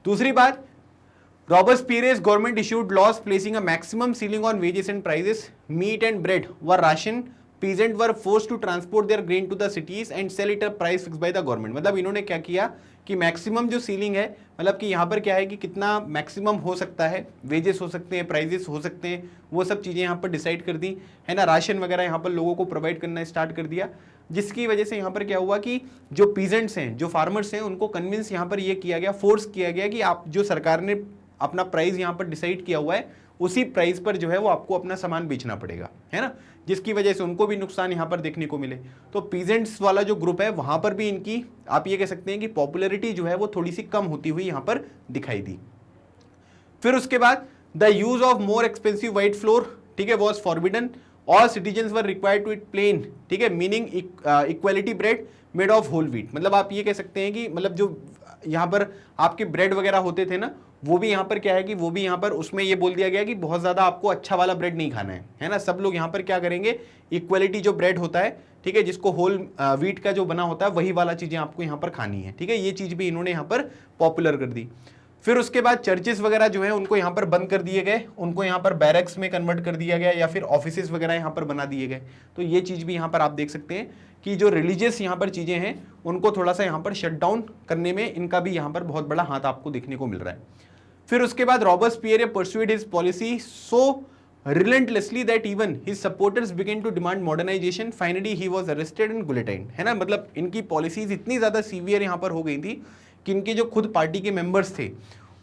[SPEAKER 1] दूसरी बात, Robespierre's government issued laws placing a maximum ceiling on wages and prices. Meat and bread were rationed. Peasants were forced to transport their grain to the cities and sell it at a price fixed by the government. मतलब इन्होंने क्या किया कि maximum जो ceiling है, मतलब कि यहाँ पर क्या है कि कितना मैक्सिमम हो सकता है, वेजेस हो सकते हैं, प्राइजेस हो सकते हैं, वो सब चीज़ें यहाँ पर डिसाइड कर दी है ना। राशन वगैरह यहाँ पर लोगों को प्रोवाइड करना स्टार्ट कर दिया, जिसकी वजह से यहाँ पर क्या हुआ कि जो पीजेंट्स हैं, जो फार्मर्स हैं, उनको कन्विंस यहाँ पर ये किया गया, फोर्स किया गया कि आप जो सरकार ने अपना प्राइस यहाँ पर डिसाइड किया हुआ है उसी प्राइस पर जो है वो आपको अपना सामान बेचना पड़ेगा, है ना, जिसकी वजह से उनको भी नुकसान यहाँ पर देखने को मिले। तो पीजेंट्स वाला जो ग्रुप है वहाँ पर भी इनकी आप ये कह सकते हैं कि पॉपुलैरिटी जो है वो थोड़ी सी कम होती हुई यहाँ पर दिखाई दी। फिर उसके बाद the use of more expensive white flour, ठीक है, was forbidden. All citizens were required to eat plain, ठीक है, meaning equality bread made of whole wheat. मतलब आप ये कह सकते हैं कि मतलब जो यहाँ पर आपके ब्रेड वगैरह होते थे ना, वो भी यहाँ पर क्या है कि वो भी यहाँ पर उसमें ये बोल दिया गया कि बहुत ज़्यादा आपको अच्छा वाला ब्रेड नहीं खाना है ना। सब लोग यहाँ पर क्या करेंगे, इक्वलिटी जो ब्रेड होता है, ठीक है, जिसको होल व्हीट का जो बना होता है वही वाला चीज़ें आपको यहाँ पर खानी है, ठीक है। ये चीज़ भी इन्होंने यहाँ पर पॉपुलर कर दी। फिर उसके बाद चर्चेस वगैरह जो है उनको यहाँ पर बंद कर दिए गए, उनको यहाँ पर बैरक्स में कन्वर्ट कर दिया गया या फिर ऑफिसेज वगैरह यहाँ पर बना दिए गए। तो ये चीज़ भी यहाँ पर आप देख सकते हैं कि जो रिलीजियस यहाँ पर चीज़ें हैं उनको थोड़ा सा यहाँ पर शट डाउन करने में इनका भी यहाँ पर बहुत बड़ा हाथ आपको देखने को मिल रहा है। फिर उसके बाद Robespierre pursued his policy so relentlessly that even his supporters began to demand modernization. Finally he was arrested and guillotined, है ना। मतलब इनकी पॉलिसीज इतनी ज़्यादा सीवियर यहाँ पर हो गई थी कि इनके जो खुद पार्टी के मेंबर्स थे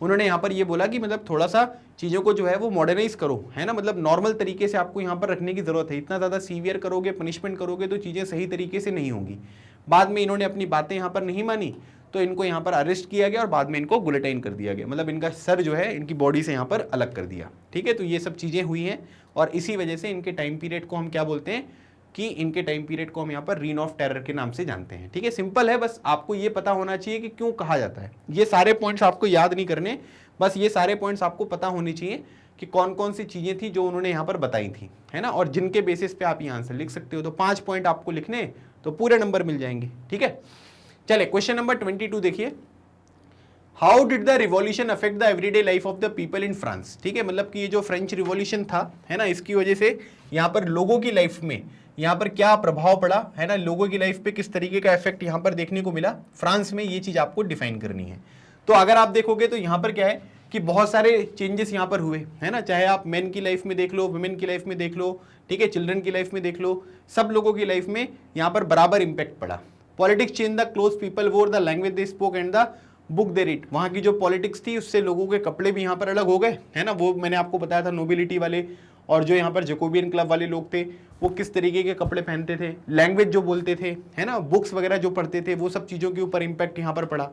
[SPEAKER 1] उन्होंने यहाँ पर ये बोला कि मतलब थोड़ा सा चीज़ों को जो है वो मॉडर्नाइज करो, है ना। मतलब नॉर्मल तरीके से आपको यहाँ पर रखने की ज़रूरत है, इतना ज़्यादा सीवियर करोगे, पनिशमेंट करोगे तो चीज़ें सही तरीके से नहीं होंगी। बाद में इन्होंने अपनी बातें यहाँ पर नहीं मानी तो इनको यहाँ पर अरेस्ट किया गया और बाद में इनको गुलेटाइन कर दिया गया, मतलब इनका सर जो है इनकी बॉडी से यहाँ पर अलग कर दिया, ठीक है। तो ये सब चीज़ें हुई हैं और इसी वजह से इनके टाइम पीरियड को हम क्या बोलते हैं कि इनके टाइम पीरियड को हम यहाँ पर रीन ऑफ टेरर के नाम से जानते हैं, ठीक है। सिंपल है, बस आपको ये पता होना चाहिए कि क्यों कहा जाता है। ये सारे पॉइंट्स आपको याद नहीं करने, बस ये सारे पॉइंट्स आपको पता होने चाहिए कि कौन कौन सी चीज़ें थी जो उन्होंने यहाँ पर बताई थी, है ना, और जिनके बेसिस पे आप ये आंसर लिख सकते हो। तो 5 पॉइंट आपको लिखने तो पूरे नंबर मिल जाएंगे, ठीक है। चले क्वेश्चन नंबर 22 देखिए। How did the revolution affect the everyday life of the people in France, ठीक है। मतलब कि ये जो फ्रेंच रिवॉल्यूशन था, है ना, इसकी वजह से यहाँ पर लोगों की लाइफ में यहाँ पर क्या प्रभाव पड़ा, है ना, लोगों की लाइफ पे किस तरीके का इफेक्ट यहाँ पर देखने को मिला फ्रांस में, ये चीज़ आपको डिफाइन करनी है। तो अगर आप देखोगे तो यहाँ पर क्या है कि बहुत सारे चेंजेस यहाँ पर हुए, है ना, चाहे आप मेन की लाइफ में देख लो, वुमेन की लाइफ में देख लो, ठीक है, चिल्ड्रन की लाइफ में देख लो, सब लोगों की लाइफ में यहाँ पर बराबर इंपैक्ट पड़ा। Politics change the cloth people wore, the language they spoke and the book they read. वहाँ की जो पॉलिटिक्स थी उससे लोगों के कपड़े भी यहाँ पर अलग हो गए, है ना। वो मैंने आपको बताया था नोबिलिटी वाले और जो यहाँ पर जैकोबियन क्लब वाले लोग थे वो किस तरीके के कपड़े पहनते थे, लैंग्वेज जो बोलते थे, है ना, बुक्स वगैरह जो पढ़ते थे, वो सब चीज़ों के ऊपर इम्पैक्ट यहाँ पर पड़ा।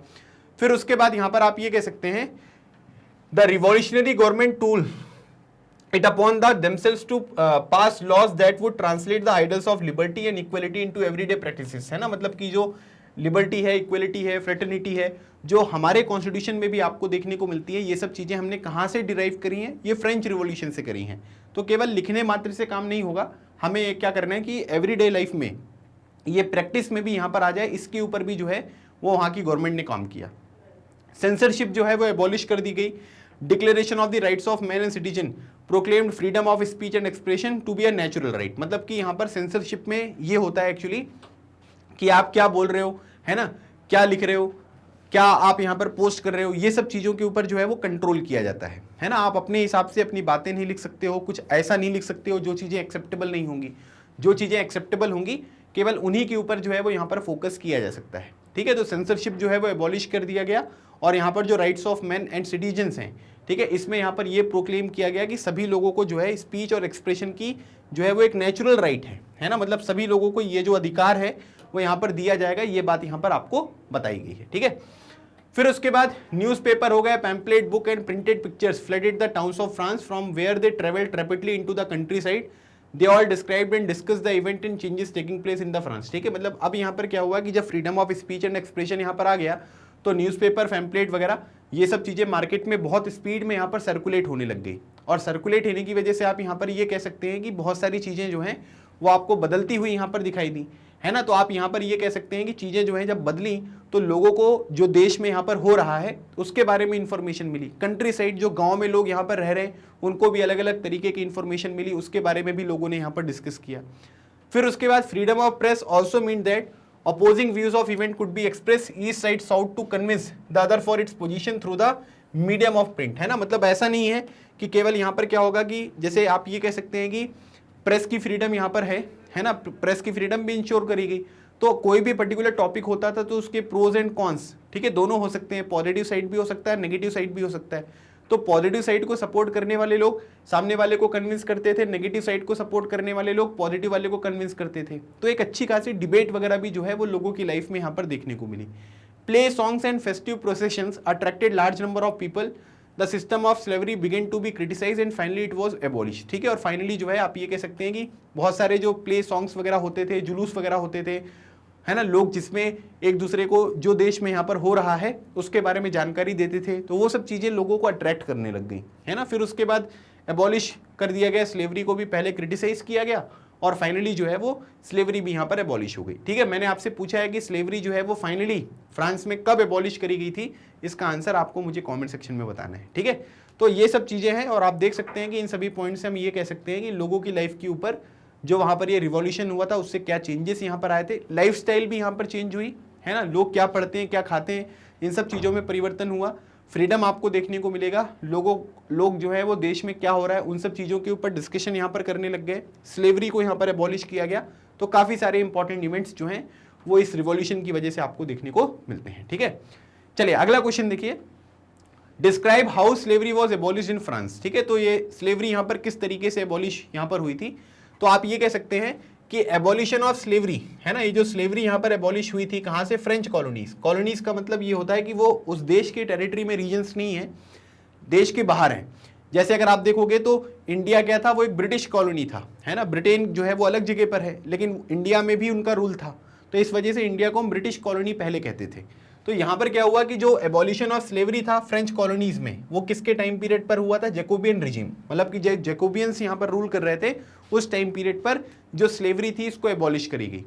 [SPEAKER 1] फिर उसके बाद यहाँ पर आप ये कह सकते हैं
[SPEAKER 2] the revolutionary government tool it upon the themselves to pass laws that would translate the ideals of liberty and equality into everyday practices, है ना, मतलब कि जो लिबर्टी है, इक्वलिटी है, फ्रेटर्निटी है, जो हमारे कॉन्स्टिट्यूशन में भी आपको देखने को मिलती है, ये सब चीज़ें हमने कहाँ से डिराइव करी हैं? ये फ्रेंच रिवॉल्यूशन से करी हैं। तो केवल लिखने मात्र से काम नहीं होगा, हमें क्या करना है कि एवरीडे लाइफ में ये प्रैक्टिस में भी यहाँ पर आ जाए, इसके ऊपर भी जो है वो वहाँ की गवर्नमेंट ने काम किया। सेंसरशिप जो है वो एबॉलिश कर दी गई। Declaration of the rights of man and citizen proclaimed freedom of speech and expression to be a natural right, मतलब कि यहाँ पर सेंसरशिप में ये होता है एक्चुअली कि आप क्या बोल रहे हो, है ना, क्या लिख रहे हो, क्या आप यहाँ पर पोस्ट कर रहे हो, ये सब चीज़ों के ऊपर जो है वो कंट्रोल किया जाता है ना। आप अपने हिसाब से अपनी बातें नहीं लिख सकते हो, कुछ ऐसा नहीं लिख सकते हो जो चीज़ें एक्सेप्टेबल नहीं होंगी। जो चीज़ें एक्सेप्टेबल होंगी केवल उन्हीं के ऊपर जो है वो यहाँ पर फोकस किया जा सकता है, ठीक है। तो सेंसरशिप जो है वो एबॉलिश कर दिया गया और यहाँ पर जो rights of man and citizens हैं, ठीक है, इसमें यहाँ पर ये प्रोक्लेम किया गया कि सभी लोगों को जो है स्पीच और एक्सप्रेशन की जो है वो एक नेचुरल राइट है ना, मतलब सभी लोगों को ये जो अधिकार है वो यहाँ पर दिया जाएगा, ये बात यहाँ पर आपको बताई गई है, ठीक है। फिर उसके बाद न्यूज़पेपर हो गया, pamphlet, book and printed pictures flooded the towns of France from where they travelled rapidly into the countryside, they all described and discuss the event and changes taking place in the France, ठीक है। मतलब अब यहाँ पर क्या हुआ कि जब freedom of speech and expression यहाँ पर आ गया तो न्यूज़पेपर, पैम्पलेट वगैरह ये सब चीज़ें मार्केट में बहुत स्पीड में यहाँ पर सर्कुलेट होने लग गई, और सर्कुलेट होने की वजह से आप यहाँ पर ये कह सकते हैं कि बहुत सारी चीज़ें जो हैं वो आपको बदलती हुई यहाँ पर दिखाई दी, है ना। तो आप यहाँ पर ये कह सकते हैं कि चीज़ें जो हैं जब बदली तो लोगों को जो देश में यहाँ पर हो रहा है उसके बारे में इंफॉर्मेशन मिली। कंट्री साइड जो गाँव में लोग यहाँ पर रह रहे हैं उनको भी अलग अलग तरीके की इंफॉर्मेशन मिली, उसके बारे में भी लोगों ने यहाँ पर डिस्कस किया। फिर उसके बाद freedom of press also mean that opposing views of event could be expressed east side south to convince the other for its position through the medium of print, है ना। मतलब ऐसा नहीं है कि केवल यहाँ पर क्या होगा कि जैसे आप ये कह सकते हैं कि प्रेस की फ्रीडम यहाँ पर है ना, प्रेस की फ्रीडम भी इंश्योर करी गई। तो कोई भी पर्टिकुलर टॉपिक होता था तो उसके प्रोज एंड कॉन्स, ठीक है, दोनों हो सकते हैं, पॉजिटिव साइड भी हो सकता है, नेगेटिव साइड भी हो सकता है। तो पॉजिटिव साइड को सपोर्ट करने वाले लोग सामने वाले को कन्विंस करते थे, नेगेटिव साइड को सपोर्ट करने वाले लोग पॉजिटिव वाले को कन्विंस करते थे। तो एक अच्छी खासी डिबेट वगैरह भी जो है वो लोगों की लाइफ में यहाँ पर देखने को मिली। Play, songs and festive processions attracted large number of people, the system of slavery began to be criticise and finally it was abolish, ठीक है। और फाइनली जो है आप ये कह सकते हैं कि बहुत सारे जो प्ले, सॉन्ग्स वगैरह होते थे, जुलूस वगैरह होते थे, है ना, लोग जिसमें एक दूसरे को जो देश में यहाँ पर हो रहा है उसके बारे में जानकारी देते थे, तो वो सब चीज़ें लोगों को अट्रैक्ट करने लग गई, है ना। फिर उसके बाद एबॉलिश कर दिया गया, स्लेवरी को भी पहले क्रिटिसाइज किया गया और फाइनली जो है वो स्लेवरी भी यहाँ पर एबॉलिश हो गई, ठीक है। मैंने आपसे पूछा है कि स्लेवरी जो है वो फाइनली फ्रांस में कब एबॉलिश करी गई थी, इसका आंसर आपको मुझे कॉमेंट सेक्शन में बताना है, ठीक है। तो ये सब चीज़ें हैं और आप देख सकते हैं कि इन सभी पॉइंट से हम ये कह सकते हैं कि लोगों की लाइफ के ऊपर जो वहाँ पर ये रिवॉल्यूशन हुआ था उससे क्या चेंजेस यहाँ पर आए थे। लाइफस्टाइल भी यहाँ पर चेंज हुई, है ना, लोग क्या पढ़ते हैं, क्या खाते हैं, इन सब चीज़ों में परिवर्तन हुआ। फ्रीडम आपको देखने को मिलेगा, लोग जो है वो देश में क्या हो रहा है उन सब चीज़ों के ऊपर डिस्कशन यहाँ पर करने लग गए। स्लेवरी को यहाँ पर एबॉलिश किया गया। तो काफ़ी सारे इंपॉर्टेंट इवेंट्स जो हैं वो इस रिवॉल्यूशन की वजह से आपको देखने को मिलते हैं, ठीक है। चलिए अगला क्वेश्चन देखिए, describe how slavery was abolish in France, ठीक है। तो ये स्लेवरी यहाँ पर किस तरीके से एबॉलिश यहाँ पर हुई थी, तो आप ये कह सकते हैं कि एबॉलिशन ऑफ स्लेवरी, है ना, ये जो स्लेवरी यहाँ पर एबॉलिश हुई थी कहाँ से, फ्रेंच कॉलोनीज। कॉलोनीज का मतलब ये होता है कि वो उस देश के टेरिटरी में रीजन्स नहीं है, देश के बाहर है। जैसे अगर आप देखोगे तो इंडिया क्या था, वो एक ब्रिटिश कॉलोनी था, है ना, ब्रिटेन जो है वो अलग जगह पर है लेकिन इंडिया में भी उनका रूल था, तो इस वजह से इंडिया को हम ब्रिटिश कॉलोनी पहले कहते थे। तो यहाँ पर क्या हुआ कि जो एबॉलिशन ऑफ स्लेवरी था फ्रेंच कॉलोनीज में, वो किसके टाइम पीरियड पर हुआ था, जैकोबियन रिजिम, मतलब कि जैकोबियंस यहाँ पर रूल कर रहे थे उस टाइम पीरियड पर जो स्लेवरी थी इसको एबॉलिश करी गई।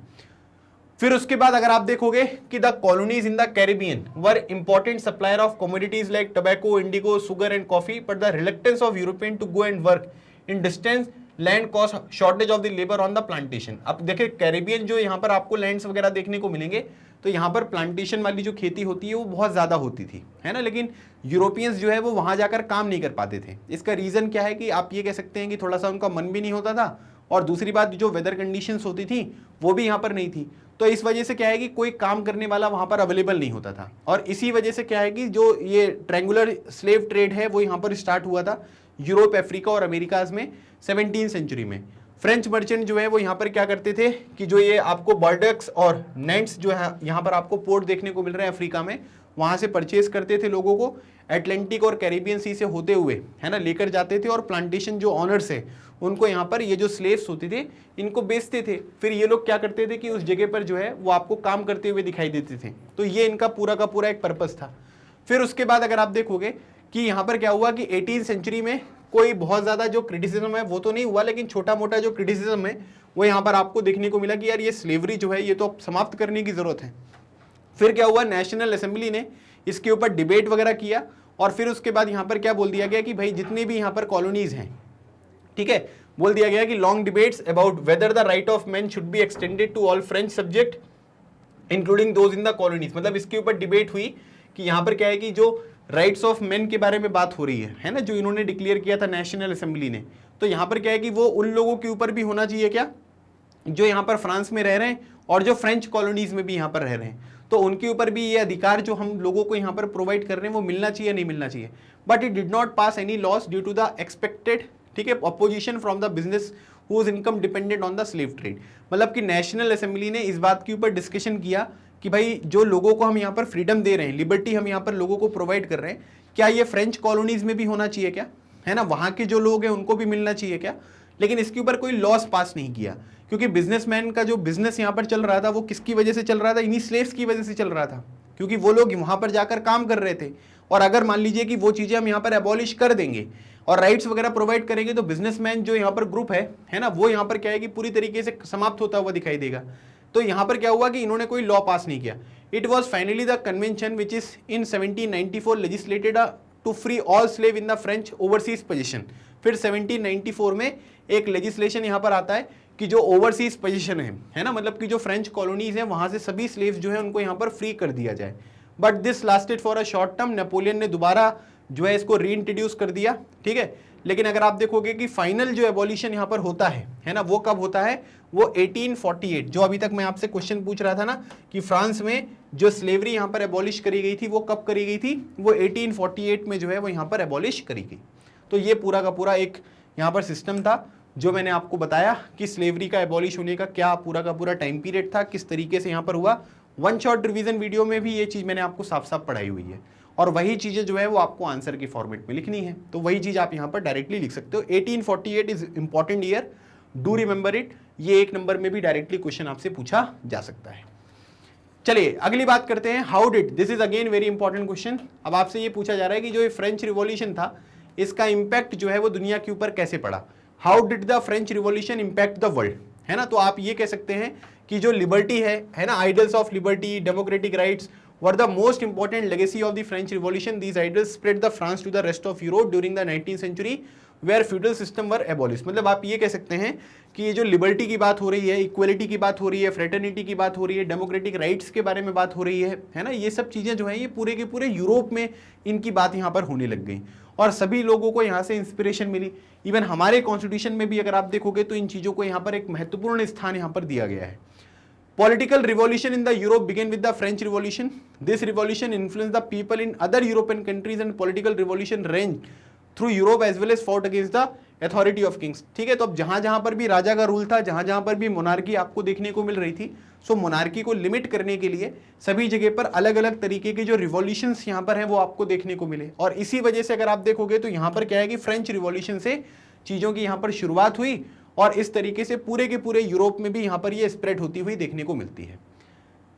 [SPEAKER 2] फिर उसके बाद अगर आप देखोगे कि the colonies in the Caribbean were important supplier of commodities like tobacco, indigo, sugar and coffee, but the reluctance of European to go and work in distance land cost shortage of the labour on the plantation. अब देखिए Caribbean जो यहाँ पर आपको lands वगैरह देखने को मिलेंगे तो यहाँ पर प्लांटेशन वाली जो खेती होती है वो बहुत ज़्यादा होती थी, है ना, लेकिन यूरोपियंस जो है वो वहाँ जाकर काम नहीं कर पाते थे। इसका रीज़न क्या है कि आप ये कह सकते हैं कि थोड़ा सा उनका मन भी नहीं होता था और दूसरी बात जो वेदर कंडीशंस होती थी वो भी यहाँ पर नहीं थी। तो इस वजह से क्या है कि कोई काम करने वाला वहाँ पर अवेलेबल नहीं होता था और इसी वजह से क्या है कि जो ये ट्रायंगुलर स्लेव ट्रेड है वो यहाँ पर स्टार्ट हुआ था यूरोप, अफ्रीका और अमेरिकाज में 17वीं सेंचुरी में। फ्रेंच मर्चेंट जो है वो यहाँ पर क्या करते थे कि जो ये आपको बर्डक्स और नेंट्स जो है यहाँ पर आपको पोर्ट देखने को मिल रहे हैं अफ्रीका में,
[SPEAKER 1] वहाँ से परचेज करते थे, लोगों को एटलांटिक और कैरिबियन सी से होते हुए, है ना, लेकर जाते थे और प्लांटेशन जो ऑनर्स है उनको यहाँ पर ये जो स्लेव्स होते थे इनको बेचते थे। फिर ये लोग क्या करते थे कि उस जगह पर जो है वो आपको काम करते हुए दिखाई देते थे। तो ये इनका पूरा का पूरा एक पर्पस था। फिर उसके बाद अगर आप देखोगे कि यहाँ पर क्या हुआ कि 18वीं सेंचुरी में कोई बहुत ज़्यादा जो क्रिटिसिज्म है वो तो नहीं हुआ, लेकिन छोटा मोटा जो क्रिटिसिज्म है वो यहाँ पर आपको देखने को मिला कि यार ये स्लेवरी जो है ये तो समाप्त करने की ज़रूरत है। फिर क्या हुआ, नेशनल असेंबली ने इसके ऊपर डिबेट वगैरह किया और फिर उसके बाद यहाँ पर क्या बोल दिया गया कि भाई जितने भी यहाँ पर कॉलोनीज हैं, ठीक है, बोल दिया गया कि long debates about whether the right of man should be extended to all French subject including those in the colonies. मतलब इसके ऊपर डिबेट हुई कि यहाँ पर क्या है कि जो राइट्स ऑफ मैन के बारे में बात हो रही है ना, जो इन्होंने डिक्लेयर किया था नेशनल असेंबली ने, तो यहाँ पर क्या है कि वो उन लोगों के ऊपर भी होना चाहिए क्या, जो यहाँ पर फ्रांस में रह रहे हैं और जो फ्रेंच कॉलोनीज में भी यहाँ पर रह रहे हैं, तो उनके ऊपर भी ये अधिकार जो हम लोगों को यहाँ पर प्रोवाइड कर रहे हैं वो मिलना चाहिए नहीं मिलना चाहिए। But it did not pass any laws due to the expected, ठीक है, opposition from the business whose income dependent on the slave trade. मतलब कि नेशनल असेंबली ने इस बात के ऊपर डिस्कशन किया कि भाई जो लोगों को हम यहाँ पर फ्रीडम दे रहे हैं, लिबर्टी हम यहाँ पर लोगों को प्रोवाइड कर रहे हैं, क्या ये फ्रेंच कॉलोनीज में भी होना चाहिए क्या, है ना, वहाँ के जो लोग हैं उनको भी मिलना चाहिए क्या। लेकिन इसके ऊपर कोई लॉस पास नहीं किया, क्योंकि बिजनेसमैन का जो बिजनेस यहाँ पर चल रहा था वो किसकी वजह से चल रहा था, इन्हीं स्लेव्स की वजह से चल रहा था, क्योंकि वो लोग वहाँ पर जाकर काम कर रहे थे। और अगर मान लीजिए कि वो चीज़ें हम यहाँ पर एबॉलिश कर देंगे और राइट्स वगैरह प्रोवाइड करेंगे तो बिजनेसमैन जो यहाँ पर ग्रुप है ना, वो यहाँ पर क्या है कि पूरी तरीके से समाप्त होता हुआ दिखाई देगा। तो यहाँ पर क्या हुआ कि इन्होंने कोई लॉ पास नहीं किया। It was finally the convention which is in 1794 legislated to free all slave in the French overseas position. फिर 1794 में एक लेजिस्लेशन यहाँ पर आता है कि जो ओवरसीज पोजीशन है ना, मतलब कि जो फ्रेंच कॉलोनीज हैं वहाँ से सभी स्लेव्स जो है उनको यहाँ पर फ्री कर दिया जाए। But this lasted for a short term, Napoleon ने दोबारा जो है इसको री इंट्रोड्यूस कर दिया, ठीक है। लेकिन अगर आप देखोगे कि फाइनल जो एबॉलिशन यहाँ पर होता है ना, वो कब होता है, वो 1848, जो अभी तक मैं आपसे क्वेश्चन पूछ रहा था ना कि फ्रांस में जो स्लेवरी यहाँ पर एबॉलिश करी गई थी वो कब करी गई थी, वो 1848 में जो है वो यहाँ पर एबॉलिश करी गई। तो ये पूरा का पूरा एक यहाँ पर सिस्टम था जो मैंने आपको बताया कि स्लेवरी का एबॉलिश होने का क्या पूरा का पूरा टाइम पीरियड था, किस तरीके से यहाँ पर हुआ। वन शॉट रिवीजन वीडियो में भी ये चीज़ मैंने आपको साफ साफ पढ़ाई हुई है और वही चीज़ें जो है वो आपको आंसर के फॉर्मेट में लिखनी है, तो वही चीज़ आप यहाँ पर डायरेक्टली लिख सकते हो। 1848 is important year, do remember it. ये एक नंबर में भी डायरेक्टली क्वेश्चन आपसे पूछा जा सकता है। चलिए अगली बात करते हैं, how did, this is again very important question. अब आपसे ये पूछा जा रहा है कि जो ये फ्रेंच रिवॉल्यूशन था इसका इंपैक्ट जो है वो दुनिया के ऊपर कैसे पड़ा। How did the French revolution impact the world, है ना। तो आप ये कह सकते हैं कि जो लिबर्टी है ना, idols of liberty, democratic rights were the most important legacy of the French Revolution. These ideals spread the France to the rest of Europe during the 19th century, where feudal system were abolished. मतलब आप ये कह सकते हैं कि ये जो liberty की बात हो रही है, इक्वलिटी की बात हो रही है, फ्रेटर्निटी की बात हो रही है, डेमोक्रेटिक राइट्स के बारे में बात हो रही है ना, ये सब चीज़ें जो है ये पूरे के पूरे यूरोप में इनकी बात यहाँ पर होने लग गई और सभी लोगों को यहाँ से इंस्पिरेशन मिली। इवन हमारे कॉन्स्टिट्यूशन में भी अगर आप देखोगे तो इन चीज़ों को यहाँ पर एक महत्वपूर्ण स्थान यहाँ पर दिया गया है। Political revolution in the Europe began with the French Revolution. This revolution influenced the people in other European countries and political revolution ranged through Europe as well as fought against the authority of kings. ठीक है, तो अब जहाँ जहाँ पर भी राजा का rule था, जहाँ जहाँ पर भी मोनार्की आपको देखने को मिल रही थी, सो मोनार्की को लिमिट करने के लिए सभी जगह पर अलग अलग तरीके के जो रिवॉल्यूशंस यहाँ पर हैं वो आपको देखने को मिले। और इसी वजह से अगर आप देखोगे तो यहाँ पर क्या है कि फ्रेंच रिवॉल्यूशन से चीज़ों की यहाँ पर शुरुआत हुई और इस तरीके से पूरे के पूरे यूरोप में भी यहाँ पर ये स्प्रेड होती हुई देखने को मिलती है।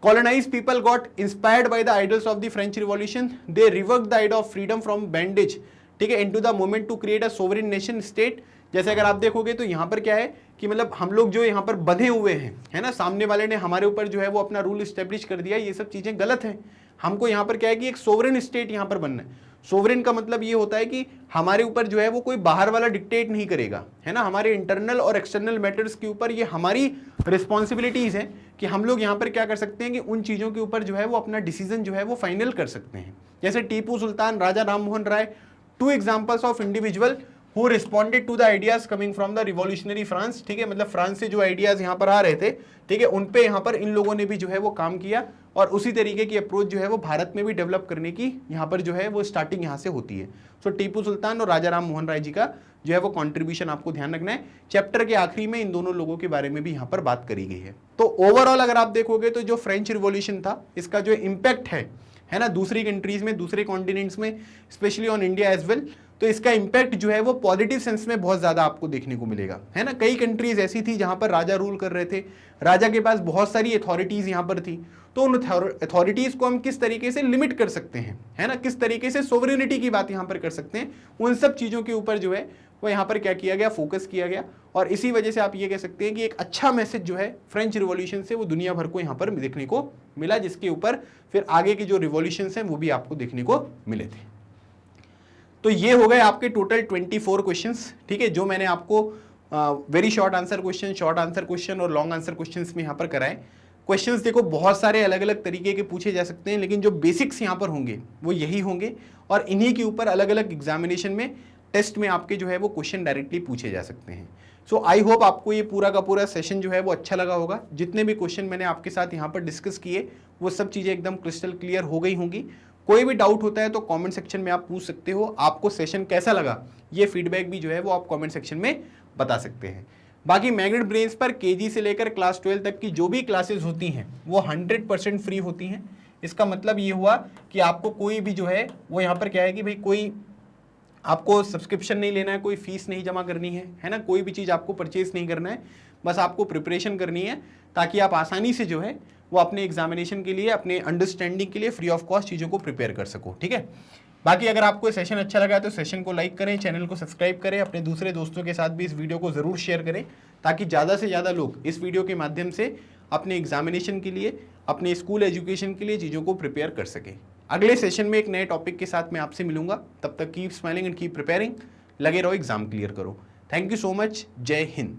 [SPEAKER 1] Colonized people got inspired by the ideals of the French Revolution. They revoked the idea of freedom from bondage, ठीक है, into the movement to create a sovereign nation state. जैसे अगर आप देखोगे तो यहाँ पर क्या है कि मतलब हम लोग जो यहाँ पर बंधे हुए हैं, है ना, सामने वाले ने हमारे ऊपर जो है वो अपना रूल इस्टेब्लिश कर दिया, ये सब चीज़ें गलत हैं। हमको यहाँ पर क्या है कि एक सोवरेन स्टेट यहाँ पर बनना है। सोवरेन का मतलब ये होता है कि हमारे ऊपर जो है वो कोई बाहर वाला डिक्टेट नहीं करेगा, है ना, हमारे इंटरनल और एक्सटर्नल मैटर्स के ऊपर ये हमारी रिस्पॉन्सिबिलिटीज़ हैं कि हम लोग यहाँ पर क्या कर सकते हैं कि उन चीज़ों के ऊपर जो है वो अपना डिसीजन जो है वो फाइनल कर सकते हैं। जैसे Tipu Sultan, Raja Ram Mohan Roy, two examples of individual who responded to the ideas coming from the revolutionary France, ठीक है, मतलब फ्रांस से जो आइडियाज यहाँ पर आ रहे थे, ठीक है, उन पे यहाँ पर इन लोगों ने भी जो है वो काम किया और उसी तरीके की अप्रोच जो है वो भारत में भी डेवलप करने की यहाँ पर जो है वो स्टार्टिंग यहाँ से होती है। सो टीपू सुल्तान और राजा राम मोहन राय जी का जो है वो कॉन्ट्रीब्यूशन आपको ध्यान रखना है। चैप्टर के आखिरी में इन दोनों लोगों के बारे में भी यहाँ पर बात करी गई है। तो ओवरऑल अगर आप देखोगे तो जो फ्रेंच रिवॉल्यूशन था इसका जो इम्पैक्ट है है ना, दूसरी कंट्रीज में, दूसरे कॉन्टिनेंट्स में, specially on India as well. तो इसका इम्पैक्ट जो है वो पॉजिटिव सेंस में बहुत ज़्यादा आपको देखने को मिलेगा, है ना। कई कंट्रीज ऐसी थी जहाँ पर राजा रूल कर रहे थे, राजा के पास बहुत सारी अथॉरिटीज़ यहाँ पर थी, तो उन अथॉरिटीज़ को हम किस तरीके से लिमिट कर सकते हैं, है ना, किस तरीके से सोवरेनिटी की बात यहाँ पर कर सकते हैं, उन सब चीज़ों के ऊपर जो है वो यहाँ पर क्या किया गया, फोकस किया गया। और इसी वजह से आप ये कह सकते हैं कि एक अच्छा मैसेज जो है फ्रेंच रिवॉल्यूशन से वो दुनिया भर को यहाँ पर देखने को मिला, जिसके ऊपर फिर आगे के जो रिवॉल्यूशंस हैं वो भी आपको देखने को मिले थे। तो ये हो गए आपके टोटल 24 क्वेश्चंस, ठीक है, जो मैंने आपको very short answer question, short answer question और लॉन्ग आंसर क्वेश्चंस में यहाँ पर कराए। क्वेश्चंस देखो बहुत सारे अलग अलग तरीके के पूछे जा सकते हैं, लेकिन जो बेसिक्स यहाँ पर होंगे वो यही होंगे, और इन्हीं के ऊपर अलग अलग एग्जामिनेशन में, टेस्ट में आपके जो है वो क्वेश्चन डायरेक्टली पूछे जा सकते हैं। सो आई होप आपको ये पूरा का पूरा सेशन जो है वो अच्छा लगा होगा। जितने भी क्वेश्चन मैंने आपके साथ यहाँ पर डिस्कस किए वो सब चीज़ें एकदम क्रिस्टल क्लियर हो गई होंगी। कोई भी डाउट होता है तो कमेंट सेक्शन में आप पूछ सकते हो। आपको सेशन कैसा लगा ये फीडबैक भी जो है वो आप कमेंट सेक्शन में बता सकते हैं। बाकी मैग्नेट ब्रेन्स पर केजी से लेकर क्लास 12 तक की जो भी क्लासेस होती हैं वो 100% फ्री होती हैं। इसका मतलब ये हुआ कि आपको कोई भी जो है वो यहाँ पर क्या है कि भाई कोई आपको सब्सक्रिप्शन नहीं लेना है, कोई फीस नहीं जमा करनी है ना, कोई भी चीज़ आपको परचेज नहीं करना है, बस आपको प्रिपरेशन करनी है ताकि आप आसानी से जो है वो अपने एग्जामिनेशन के लिए, अपने अंडरस्टैंडिंग के लिए फ्री ऑफ कॉस्ट चीज़ों को प्रिपेयर कर सको, ठीक है। बाकी अगर आपको सेशन अच्छा लगा तो सेशन को लाइक करें, चैनल को सब्सक्राइब करें, अपने दूसरे दोस्तों के साथ भी इस वीडियो को ज़रूर शेयर करें ताकि ज़्यादा से ज़्यादा लोग इस वीडियो के माध्यम से अपने एग्जामिनेशन के लिए, अपने स्कूल एजुकेशन के लिए चीज़ों को प्रिपेयर कर सकें। अगले सेशन में एक नए टॉपिक के साथ मैं आपसे मिलूंगा, तब तक keep smiling and keep preparing. लगे रहो, एग्जाम क्लियर करो। Thank you so much. जय हिंद।